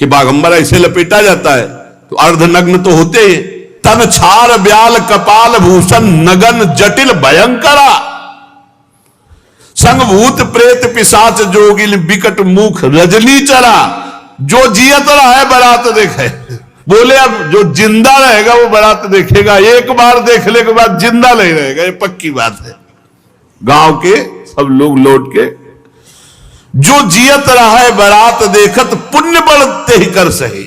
कि बाघंबर ऐसे लपेटा जाता है तो अर्धनग्न तो होते ही। तन छार ब्याल कपाल भूषण नगन जटिल भयंकरा, संग भूत प्रेत पिशाच जोगिल बिकट मुख रजनी चरा। जो जियत रहा है बारात देखे। बोले अब जो जिंदा रहेगा वो बारात देखेगा, एक बार देखने के बाद जिंदा नहीं रहेगा, ये पक्की बात है। गांव के सब लोग लौट के, जो जियत रहा है बारात देखत, पुण्य बढ़ते ही कर सही।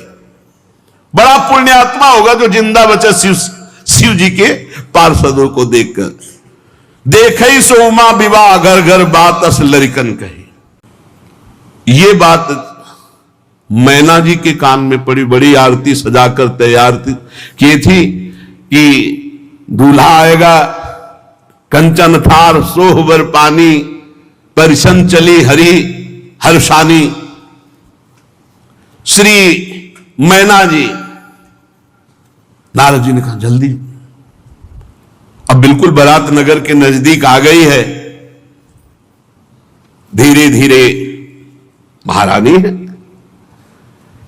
बड़ा पुण्यात्मा होगा जो जिंदा बचा शिव जी के पार्षदों को देखकर। देखे सोमा विवाह घर घर बात अस लरिकन कही। ये बात मैना जी के कान में पड़ी, बड़ी आरती सजाकर तैयार की थी कि दूल्हा आएगा, कंचन थार सोहबर पानी, परिशन चली हरी हर्षानी। श्री मैना जी, नारद जी ने कहा जल्दी, अब बिल्कुल बारात नगर के नजदीक आ गई है। धीरे धीरे महारानी है,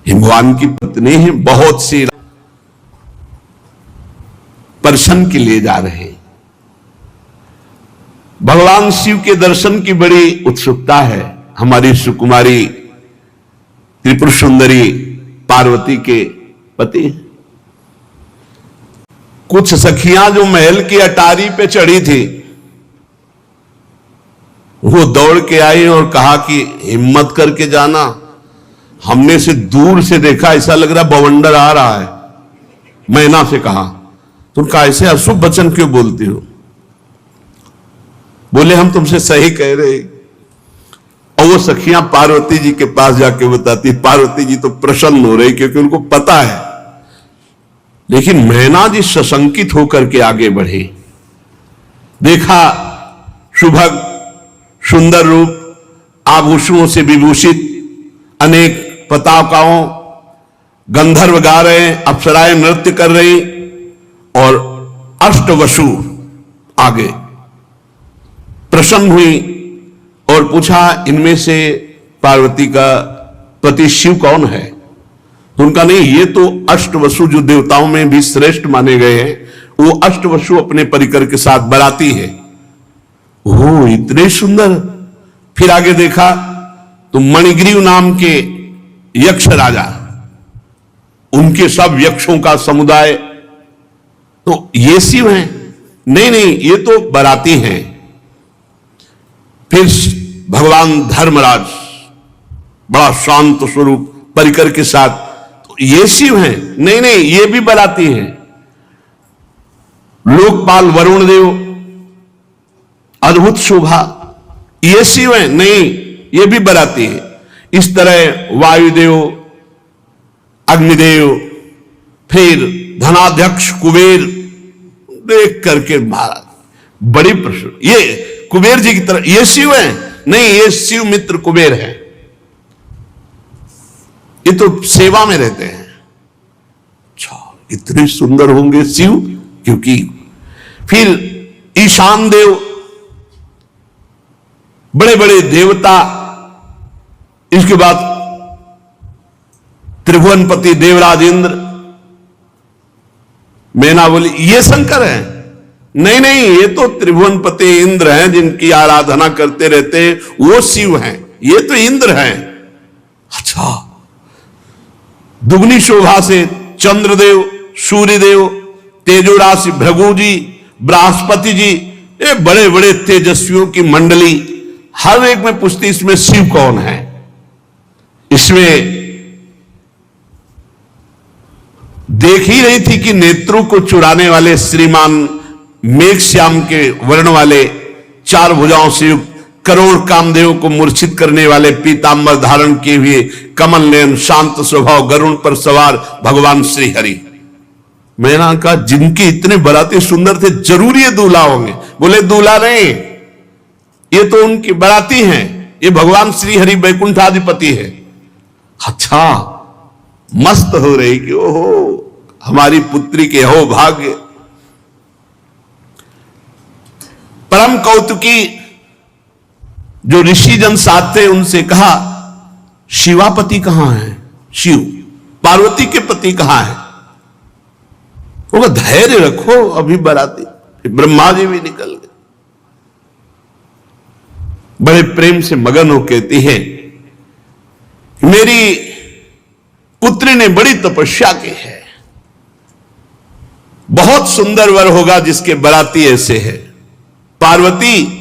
हिमवान की पत्नी है, बहुत सी दर्शन के लिए जा रहे हैं। भगवान शिव के दर्शन की बड़ी उत्सुकता है। हमारी सुकुमारी त्रिपुर सुंदरी पार्वती के पति, कुछ सखियां जो महल की अटारी पे चढ़ी थी, वो दौड़ के आई और कहा कि हिम्मत करके जाना, हमने से दूर से देखा, ऐसा लग रहा बवंडर आ रहा है। मैना से कहा, तुम कहा ऐसे अशुभ वचन क्यों बोलती हो? बोले हम तुमसे सही कह रहे। और वो सखियां पार्वती जी के पास जाके बताती, पार्वती जी तो प्रसन्न हो रही, क्योंकि उनको पता है लेकिन मैना जी सशंकित होकर के आगे बढ़े, देखा सुभग सुंदर रूप, आभूषणों से विभूषित, अनेक पताकाओं, गंधर्व गा रहे हैं, अप्सराएं नृत्य कर रही, और अष्टवसु आगे प्रसन्न हुई और पूछा इनमें से पार्वती का पति शिव कौन है? तो उनका नहीं, ये तो अष्टवसु जो देवताओं में भी श्रेष्ठ माने गए हैं, वो अष्टवसु अपने परिकर के साथ बराती है। ओ इतने सुंदर। फिर आगे देखा तो मणिग्रीव नाम के यक्ष राजा, उनके सब यक्षों का समुदाय, तो ये शिव हैं? नहीं नहीं, ये तो बराती हैं। फिर भगवान धर्मराज बड़ा शांत स्वरूप परिकर के साथ, तो ये शिव हैं? नहीं नहीं, ये भी बराती हैं। लोकपाल वरुण देव, अद्भुत शोभा, ये शिव हैं? नहीं, ये भी बराती हैं। इस तरह वायुदेव, अग्निदेव, फिर धनाध्यक्ष कुबेर, देख करके महाराज बड़ी प्रश्न, ये कुबेर जी की तरह, ये शिव हैं? नहीं, ये शिव मित्र कुबेर है, ये तो सेवा में रहते हैं। अच्छा, इतने सुंदर होंगे शिव, क्योंकि फिर ईशान देव, बड़े बड़े देवता, इसके बाद त्रिभुवनपति देवराज इंद्र। मैना बोली ये शंकर है? नहीं नहीं, ये तो त्रिभुवनपति इंद्र हैं, जिनकी आराधना करते रहते हैं, वो शिव हैं, ये तो इंद्र हैं। अच्छा, दुगनी शोभा से चंद्रदेव, सूर्यदेव, तेजोराशि भृगु जी, बृहस्पति जी, ये बड़े बड़े तेजस्वियों की मंडली, हर एक में पूछती इसमें शिव कौन है? इसमें देख ही रही थी कि नेत्रों को चुराने वाले श्रीमान मेघश्याम के वर्ण वाले, चार भुजाओं से युक्त, करोड़ कामदेव को मूर्छित करने वाले, पीतांबर धारण किए हुए, कमल नयन, शांत स्वभाव, गरुड़ पर सवार भगवान श्री हरि। मैंने कहा जिनके इतने बराती सुंदर थे, जरूर ये दूल्हा होंगे। बोले दूल्हा नहीं, ये तो उनकी बराती हैं, ये भगवान श्री हरि वैकुंठाधिपति है। अच्छा, मस्त हो रही कि ओहो हमारी पुत्री के हो भाग्य। परम कौतुकी जो ऋषिजन साथ थे, उनसे कहा शिवापति कहां है? शिव, पार्वती के पति कहां है? वो धैर्य रखो, अभी बराती। ब्रह्मा जी भी निकल गए, बड़े प्रेम से मगन हो कहती है मेरी पुत्री ने बड़ी तपस्या की है, बहुत सुंदर वर होगा जिसके बराती ऐसे है। पार्वती,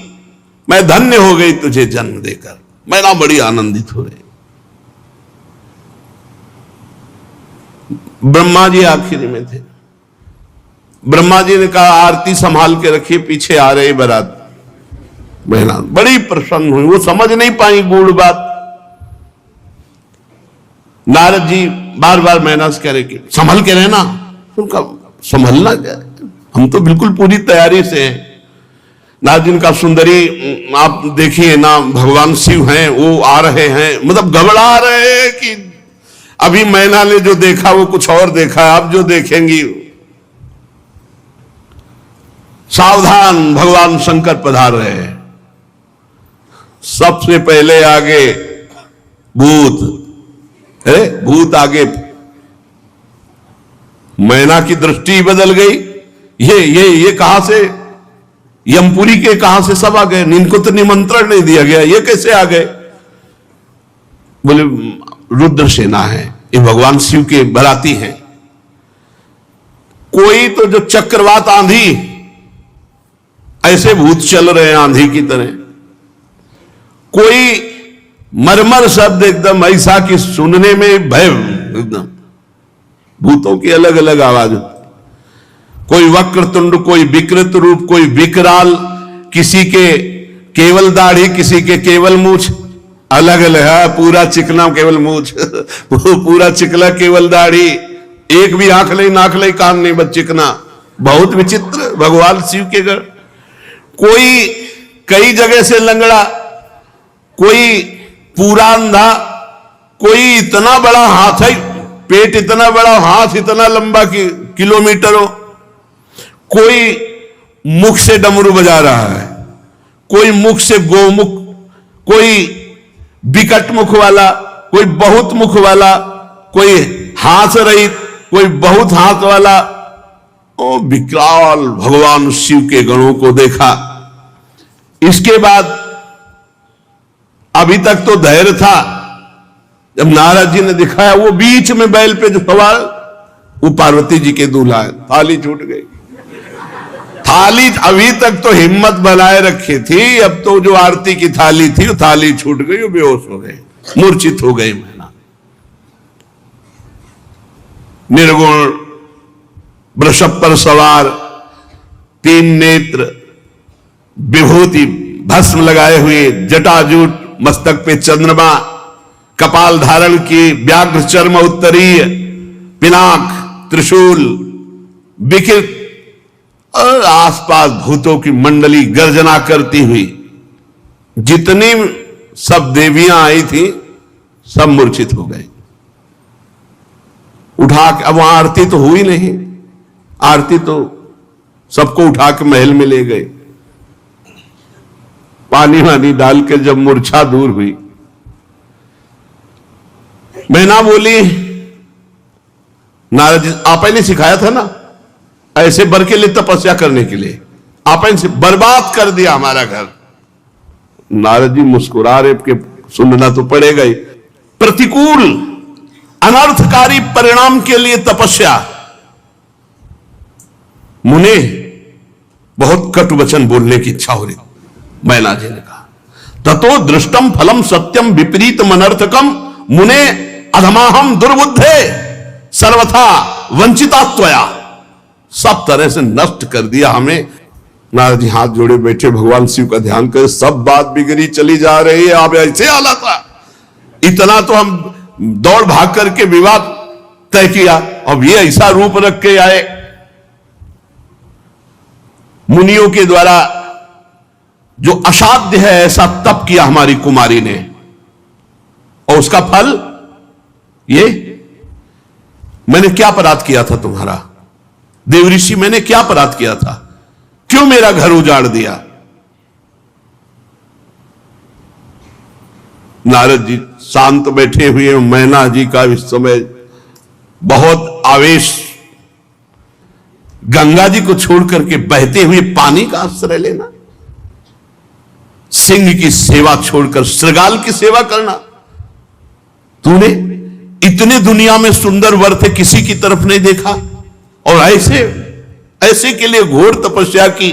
मैं धन्य हो गई तुझे जन्म देकर। मैं ना बड़ी आनंदित हो रही। ब्रह्मा जी आखिरी में थे। ब्रह्मा जी ने कहा आरती संभाल के रखिए, पीछे आ रही बारात। बहना बड़ी प्रसन्न हुई, वो समझ नहीं पाई गूढ़ बात। नारद जी बार बार मैना से कह रहे कि संभल के रहना। उनका संभलना क्या, हम तो बिल्कुल पूरी तैयारी से हैं। नारद जी का सुंदरी आप देखिए ना, भगवान शिव हैं, वो आ रहे हैं, मतलब घबरा रहे हैं कि अभी मैना ने जो देखा वो कुछ और देखा, आप जो देखेंगी। सावधान, भगवान शंकर पधार रहे हैं। सबसे पहले आगे भूत है, भूत आगे। मैना की दृष्टि बदल गई। ये कहां से, यमपुरी के कहां से सब आ गए? इनको तो निमंत्रण नहीं दिया गया, ये कैसे आ गए? बोले रुद्र सेना है, ये भगवान शिव के बराती हैं। कोई तो जो चक्रवात आंधी, ऐसे भूत चल रहे हैं आंधी की तरह। कोई मरमर शब्द एकदम ऐसा कि सुनने में भय, एकदम भूतों की अलग अलग आवाज। कोई वक्रतुंड, कोई विकृत रूप, कोई विकराल, किसी के केवल दाढ़ी, किसी के केवल मूछ, अलग अलग है। पूरा चिकना केवल मूछ, पूरा चिकला केवल दाढ़ी, एक भी आंख नहीं, नाक नहीं, कान नहीं, बस चिकना। बहुत विचित्र भगवान शिव के गढ़। कोई कई जगह से लंगड़ा, कोई पूरा अंधा, कोई इतना बड़ा हाथ है, पेट इतना बड़ा, हाथ इतना लंबा कि किलोमीटरों, कोई मुख से डमरू बजा रहा है, कोई मुख से गोमुख, कोई विकट मुख वाला, कोई बहुत मुख वाला, कोई हाथ रहित, कोई बहुत हाथ वाला। ओ विकराल भगवान शिव के गणों को देखा। इसके बाद अभी तक तो धैर्य था, जब नारद जी ने दिखाया वो बीच में बैल पे जो सवार, वो पार्वती जी के दूल्हा है। थाली छूट गई। थाली अभी तक तो हिम्मत बनाए रखी थी, अब तो जो आरती की थाली थी वो थाली छूट गई, वो बेहोश हो गए, मूर्छित हो गए। मैना निर्गुण वृषभ पर सवार, 3 नेत्र, विभूति भस्म लगाए हुए, जटाजूट, मस्तक पे चंद्रमा, कपाल धारण की, व्याघ्र चर्म उत्तरीय, पिनाक, त्रिशूल, विकृत, और आसपास भूतों की मंडली गर्जना करती हुई। जितनी सब देवियां आई थी सब मूर्छित हो गए। उठा के, अब वहां आरती तो हुई नहीं, आरती तो सबको उठा के महल में ले गए। पानी वानी डाल के जब मूर्छा दूर हुई, मैना बोली, नारद जी आपने ने सिखाया था ना ऐसे बर के लिए तपस्या करने के लिए, आपने से बर्बाद कर दिया हमारा घर। नारद जी मुस्कुरा रहे कि सुनना तो पड़ेगा ही। प्रतिकूल अनर्थकारी परिणाम के लिए तपस्या। मुने बहुत कटु वचन बोलने की इच्छा हो रही। मैना जी ने कहा, ततो दृष्टम फलम सत्यम विपरीतम अनर्थकम मुने अधमाहम दुर्बुद्धे सर्वथा वंचिता त्वया। सब तरह से नष्ट कर दिया हमें। नारद जी हाथ जोड़े बैठे, भगवान शिव का ध्यान कर, सब बात बिगड़ी चली जा रही है, आप ऐसे हालत था। इतना तो हम दौड़ भाग करके विवाद तय किया, अब ये ऐसा रूप रख के आए। मुनियों के द्वारा जो असाध्य है ऐसा तप किया हमारी कुमारी ने, और उसका फल ये, मैंने क्या अपराध किया था तुम्हारा देवऋषि, मैंने क्या अपराध किया था, क्यों मेरा घर उजाड़ दिया। नारद जी शांत बैठे हुए, मैना जी का इस समय बहुत आवेश। गंगा जी को छोड़ करके बहते हुए पानी का आश्रय लेना, सिंह की सेवा छोड़कर श्रृगाल की सेवा करना। तूने इतने दुनिया में सुंदर वर थे, किसी की तरफ नहीं देखा, और ऐसे के लिए घोर तपस्या की।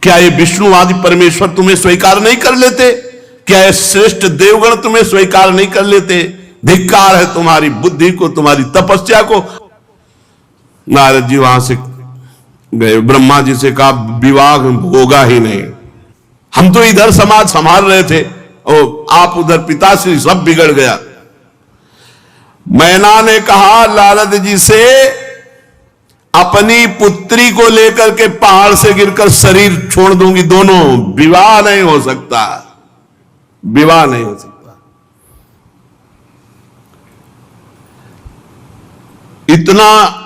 क्या ये विष्णु आदि परमेश्वर तुम्हें स्वीकार नहीं कर लेते? क्या ये श्रेष्ठ देवगण तुम्हें स्वीकार नहीं कर लेते? धिक्कार है तुम्हारी बुद्धि को, तुम्हारी तपस्या को। नारद जी वहां से गए, ब्रह्मा जी से कहा विवाह होगा ही नहीं, हम तो इधर समाज संभाल रहे थे और आप उधर पिताश्री, सब बिगड़ गया। मैना ने कहा नारद जी से, अपनी पुत्री को लेकर के पहाड़ से गिरकर शरीर छोड़ दूंगी, दोनों, विवाह नहीं हो सकता, विवाह नहीं हो सकता। इतना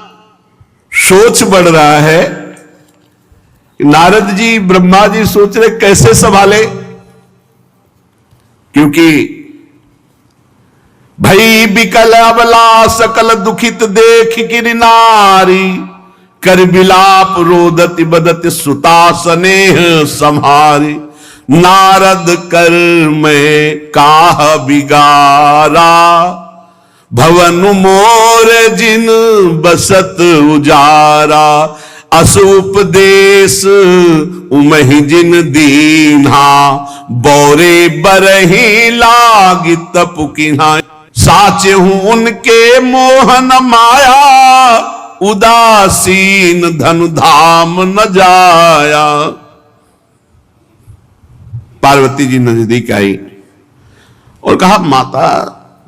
सोच बढ़ रहा है कि नारद जी ब्रह्मा जी सोच रहे कैसे संभाले, क्योंकि भई बिकल अबला सकल दुखित देख गिर नारी, कर बिलाप रोदति बदति सुता स्नेह संहारी। नारद कर में काह बिगारा, भवन मोर जिन बसत उजारा। अस उपदेश उमहि जिन दीन्हा, बौरे बरही लाग तप किन्हा। साचे हूं उनके मोहन माया, उदासीन धनु धाम न जाया। पार्वती जी नजदीक आई और कहा, माता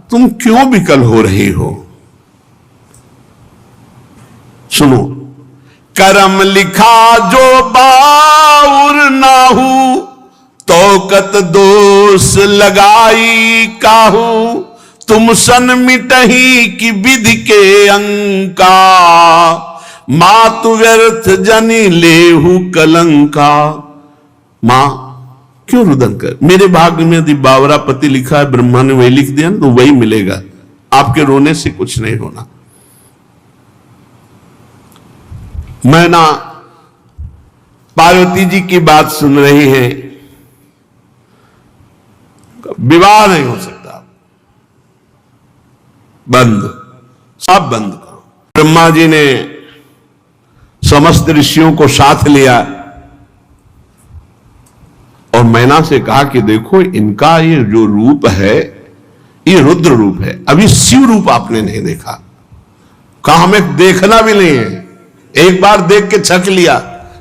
तुम क्यों विकल हो रही हो? सुनो, करम लिखा जो बाउर नाहू, तोकत दोष लगाई काहू, तुम सन मिटही की विधि के अंका, मातु व्यर्थ जनी लेहू कलंका। मां क्यों रुदन कर, मेरे भाग्य में यदि बावरा पति लिखा है, ब्रह्मा ने वही लिख दिया तो वही मिलेगा, आपके रोने से कुछ नहीं होना। मैना पार्वती जी की बात सुन रही है, विवाह नहीं हो सकता, बंद, सब बंद करो। ब्रह्मा जी ने समस्त ऋषियों को साथ लिया और मैना से कहा कि देखो इनका ये जो रूप है ये रुद्र रूप है, अभी शिव रूप आपने नहीं देखा। कहा हमें देखना भी नहीं है, एक बार देख के छक लिया,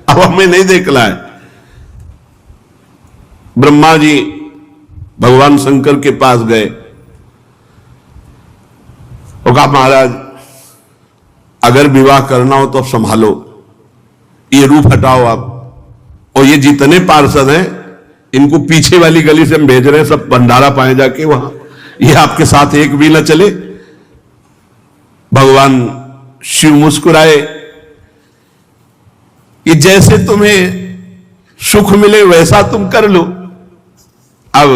अब हमें नहीं देखना है। ब्रह्मा जी भगवान शंकर के पास गए और कहा महाराज अगर विवाह करना हो तो अब संभालो, ये रूप हटाओ आप, और ये जितने पार्षद हैं इनको पीछे वाली गली से हम भेज रहे हैं, सब भंडारा पाए जाके वहां, ये आपके साथ एक भी ना चले। भगवान शिव मुस्कुराए कि जैसे तुम्हें सुख मिले वैसा तुम कर लो। अब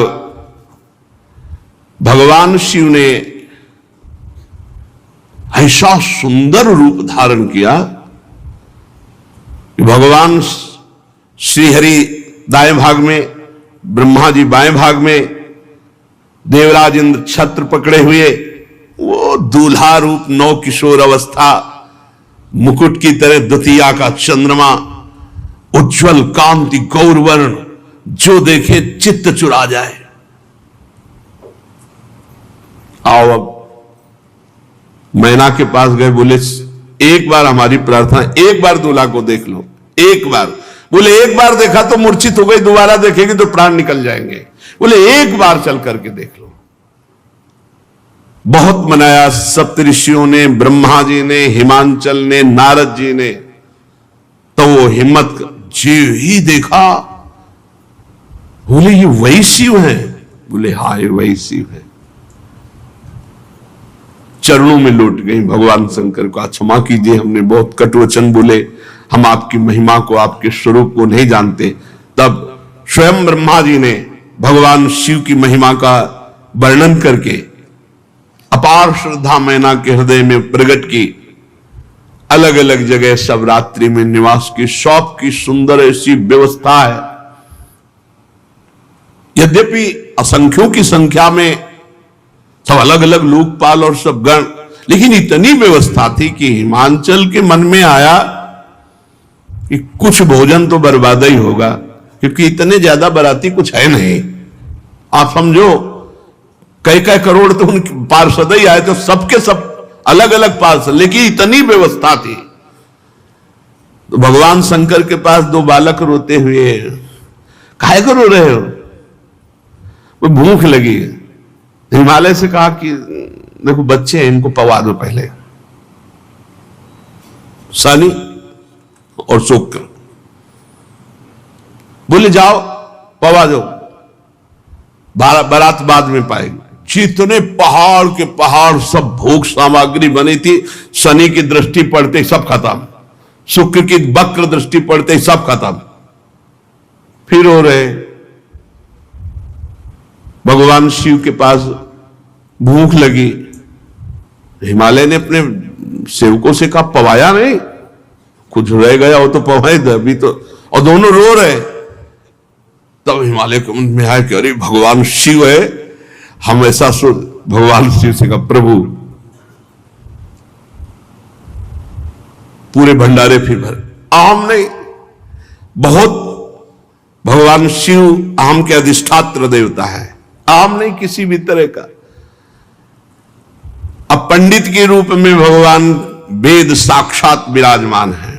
भगवान शिव ने ऐसा सुंदर रूप धारण किया कि भगवान श्रीहरि दाएं भाग में, ब्रह्मा जी बाएं भाग में, देवराज इंद्र छत्र पकड़े हुए, वो दूल्हा रूप नौ किशोर अवस्था, मुकुट की तरह द्वितीया का चंद्रमा, उज्जवल कांति गौरवर्ण, जो देखे चित्त चुरा जाए। आओ अब मैना के पास गए, बोले एक बार हमारी प्रार्थना, एक बार दूल्हा को देख लो, एक बार। बोले एक बार देखा तो मूर्छित हो गई, दोबारा देखेगी तो प्राण निकल जाएंगे। बोले एक बार चल करके देख लो। बहुत मनाया सप्तऋषियों ने, ब्रह्मा जी ने, हिमांचल ने, नारद जी ने, तो वो हिम्मत जी ही देखा। बोले ये वही शिव है? बोले हाँ ये वही शिव है। चरणों में लौट गई भगवान शंकर को, क्षमा कीजिए हमने बहुत कटु वचन बोले, हम आपकी महिमा को, आपके स्वरूप को नहीं जानते। तब स्वयं ब्रह्मा जी ने भगवान शिव की महिमा का वर्णन करके अपार श्रद्धा मैना के हृदय में प्रकट की। अलग अलग जगह सब रात्रि में निवास की, शौक की सुंदर ऐसी व्यवस्था है। यद्यपि असंख्यों की संख्या में सब अलग अलग लोकपाल और सब गण, लेकिन इतनी व्यवस्था थी कि हिमांचल के मन में आया कि कुछ भोजन तो बर्बाद ही होगा, क्योंकि इतने ज्यादा बाराती कुछ है नहीं। आप समझो कई कई करोड़ तो उन पार्षद ही आए, तो सबके सब अलग अलग पार्षद, लेकिन इतनी व्यवस्था थी। तो भगवान शंकर के पास दो बालक रोते हुए, काहे को रो रहे हो? वो भूख लगी। हिमालय से कहा कि देखो बच्चे हैं, इनको पवा दो पहले, शनि और शुक्र। बोले जाओ पवा दो, बारात बाद में पाएगी। जितने पहाड़ के पहाड़ सब भोग सामग्री बनी थी, शनि की दृष्टि पड़ते सब खत्म, शुक्र की वक्र दृष्टि पड़ते सब खत्म। फिर हो रहे भगवान शिव के पास भूख लगी। हिमालय ने अपने सेवकों से कहा पवाया नहीं, कुछ रह गया हो तो पवाए दे अभी तो, और दोनों रो रहे। तब हिमालय के मन में आया कि अरे भगवान शिव है, हम ऐसा भगवान शिव से कहा प्रभु पूरे भंडारे फिर भर, आम नहीं, बहुत भगवान शिव आम के अधिष्ठात्र देवता है, आम नहीं किसी भी तरह का। अब पंडित के रूप में भगवान वेद साक्षात विराजमान है।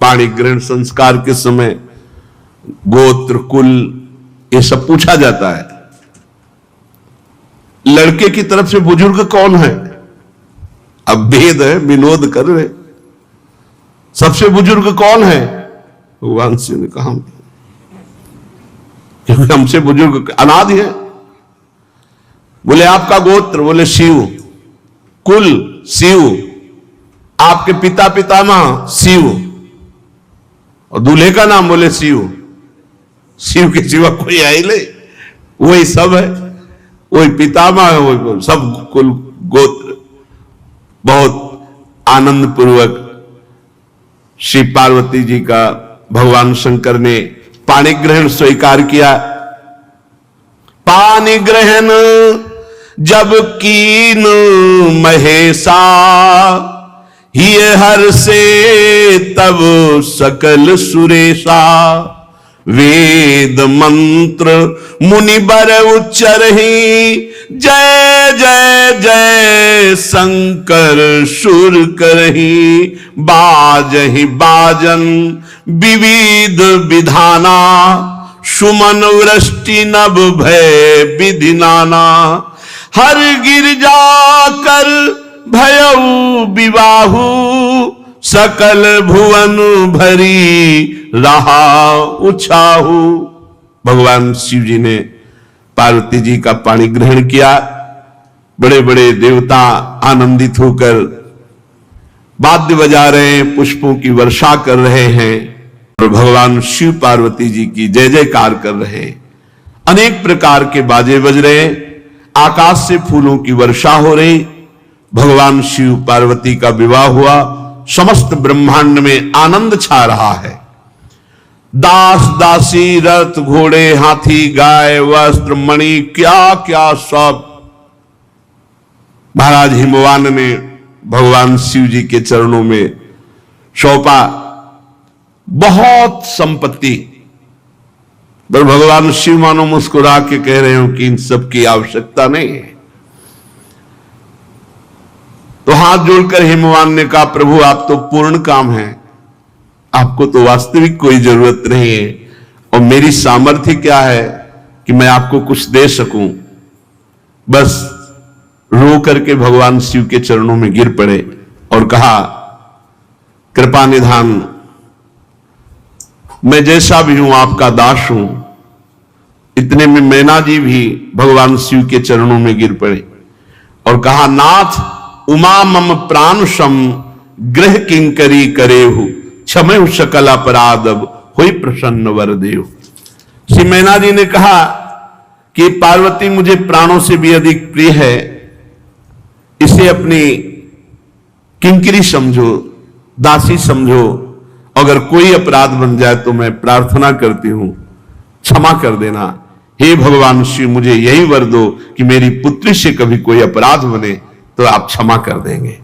पाणी ग्रहण संस्कार के समय गोत्र कुल ये सब पूछा जाता है। लड़के की तरफ से बुजुर्ग कौन है? अब वेद है, विनोद कर रहे। सबसे बुजुर्ग कौन है? भगवान शिव ने कहा क्योंकि हमसे बुजुर्ग अनादि है। बोले आपका गोत्र? बोले शिव। कुल शिव। आपके पिता पितामह शिव। और दूल्हे का नाम? बोले शिव। शिव के सिवा कोई है ही नहीं, वही सब है, वही पितामह है, वही सब कुल गोत्र। बहुत आनंद पूर्वक श्री पार्वती जी का भगवान शंकर ने पाणी ग्रहण स्वीकार किया। पाणी ग्रहण जब कीन महेशा, हिय हर से तब सकल सुरेशा। वेद मंत्र मुनिबर उच्चरहि, जय जय जय शंकर सुर करहि। बाजहि बाजन विविध विधाना, सुमन वृष्टि नभ भय विधि नाना। हर गिरजा कर भयउ विवाहु, सकल भुवन भरी रहा उछाहु। भगवान शिव जी ने पार्वती जी का पाणी ग्रहण किया। बड़े बड़े देवता आनंदित होकर वाद्य बजा रहे हैं, पुष्पों की वर्षा कर रहे हैं और भगवान शिव पार्वती जी की जय जयकार कर रहे हैं। अनेक प्रकार के बाजे बज रहे हैं, आकाश से फूलों की वर्षा हो रही। भगवान शिव पार्वती का विवाह हुआ। समस्त ब्रह्मांड में आनंद छा रहा है। दास दासी रथ घोड़े हाथी गाय वस्त्र मणि क्या क्या सब महाराज हिमवान ने भगवान शिव जी के चरणों में सौंपा। बहुत संपत्ति। पर भगवान शिव मानो मुस्कुरा के कह रहे हो कि इन सब की आवश्यकता नहीं है। तो हाथ जोड़कर हिमवान ने कहा प्रभु आप तो पूर्ण काम हैं, आपको तो वास्तविक कोई जरूरत नहीं है और मेरी सामर्थ्य क्या है कि मैं आपको कुछ दे सकूं। बस रो करके भगवान शिव के चरणों में गिर पड़े और कहा कृपा निधान, मैं जैसा भी हूं आपका दास हूं। इतने में मैना जी भी भगवान शिव के चरणों में गिर पड़े और कहा नाथ उमा मम प्राण सम ग्रह किंकरी करेहु, क्षमय सकल अपराध हुई प्रसन्न वर देव। श्री मैना जी ने कहा कि पार्वती मुझे प्राणों से भी अधिक प्रिय है, इसे अपनी किंकरी समझो, दासी समझो। अगर कोई अपराध बन जाए तो मैं प्रार्थना करती हूं क्षमा कर देना। हे भगवान शिव मुझे यही वर दो कि मेरी पुत्री से कभी कोई अपराध बने तो आप क्षमा कर देंगे।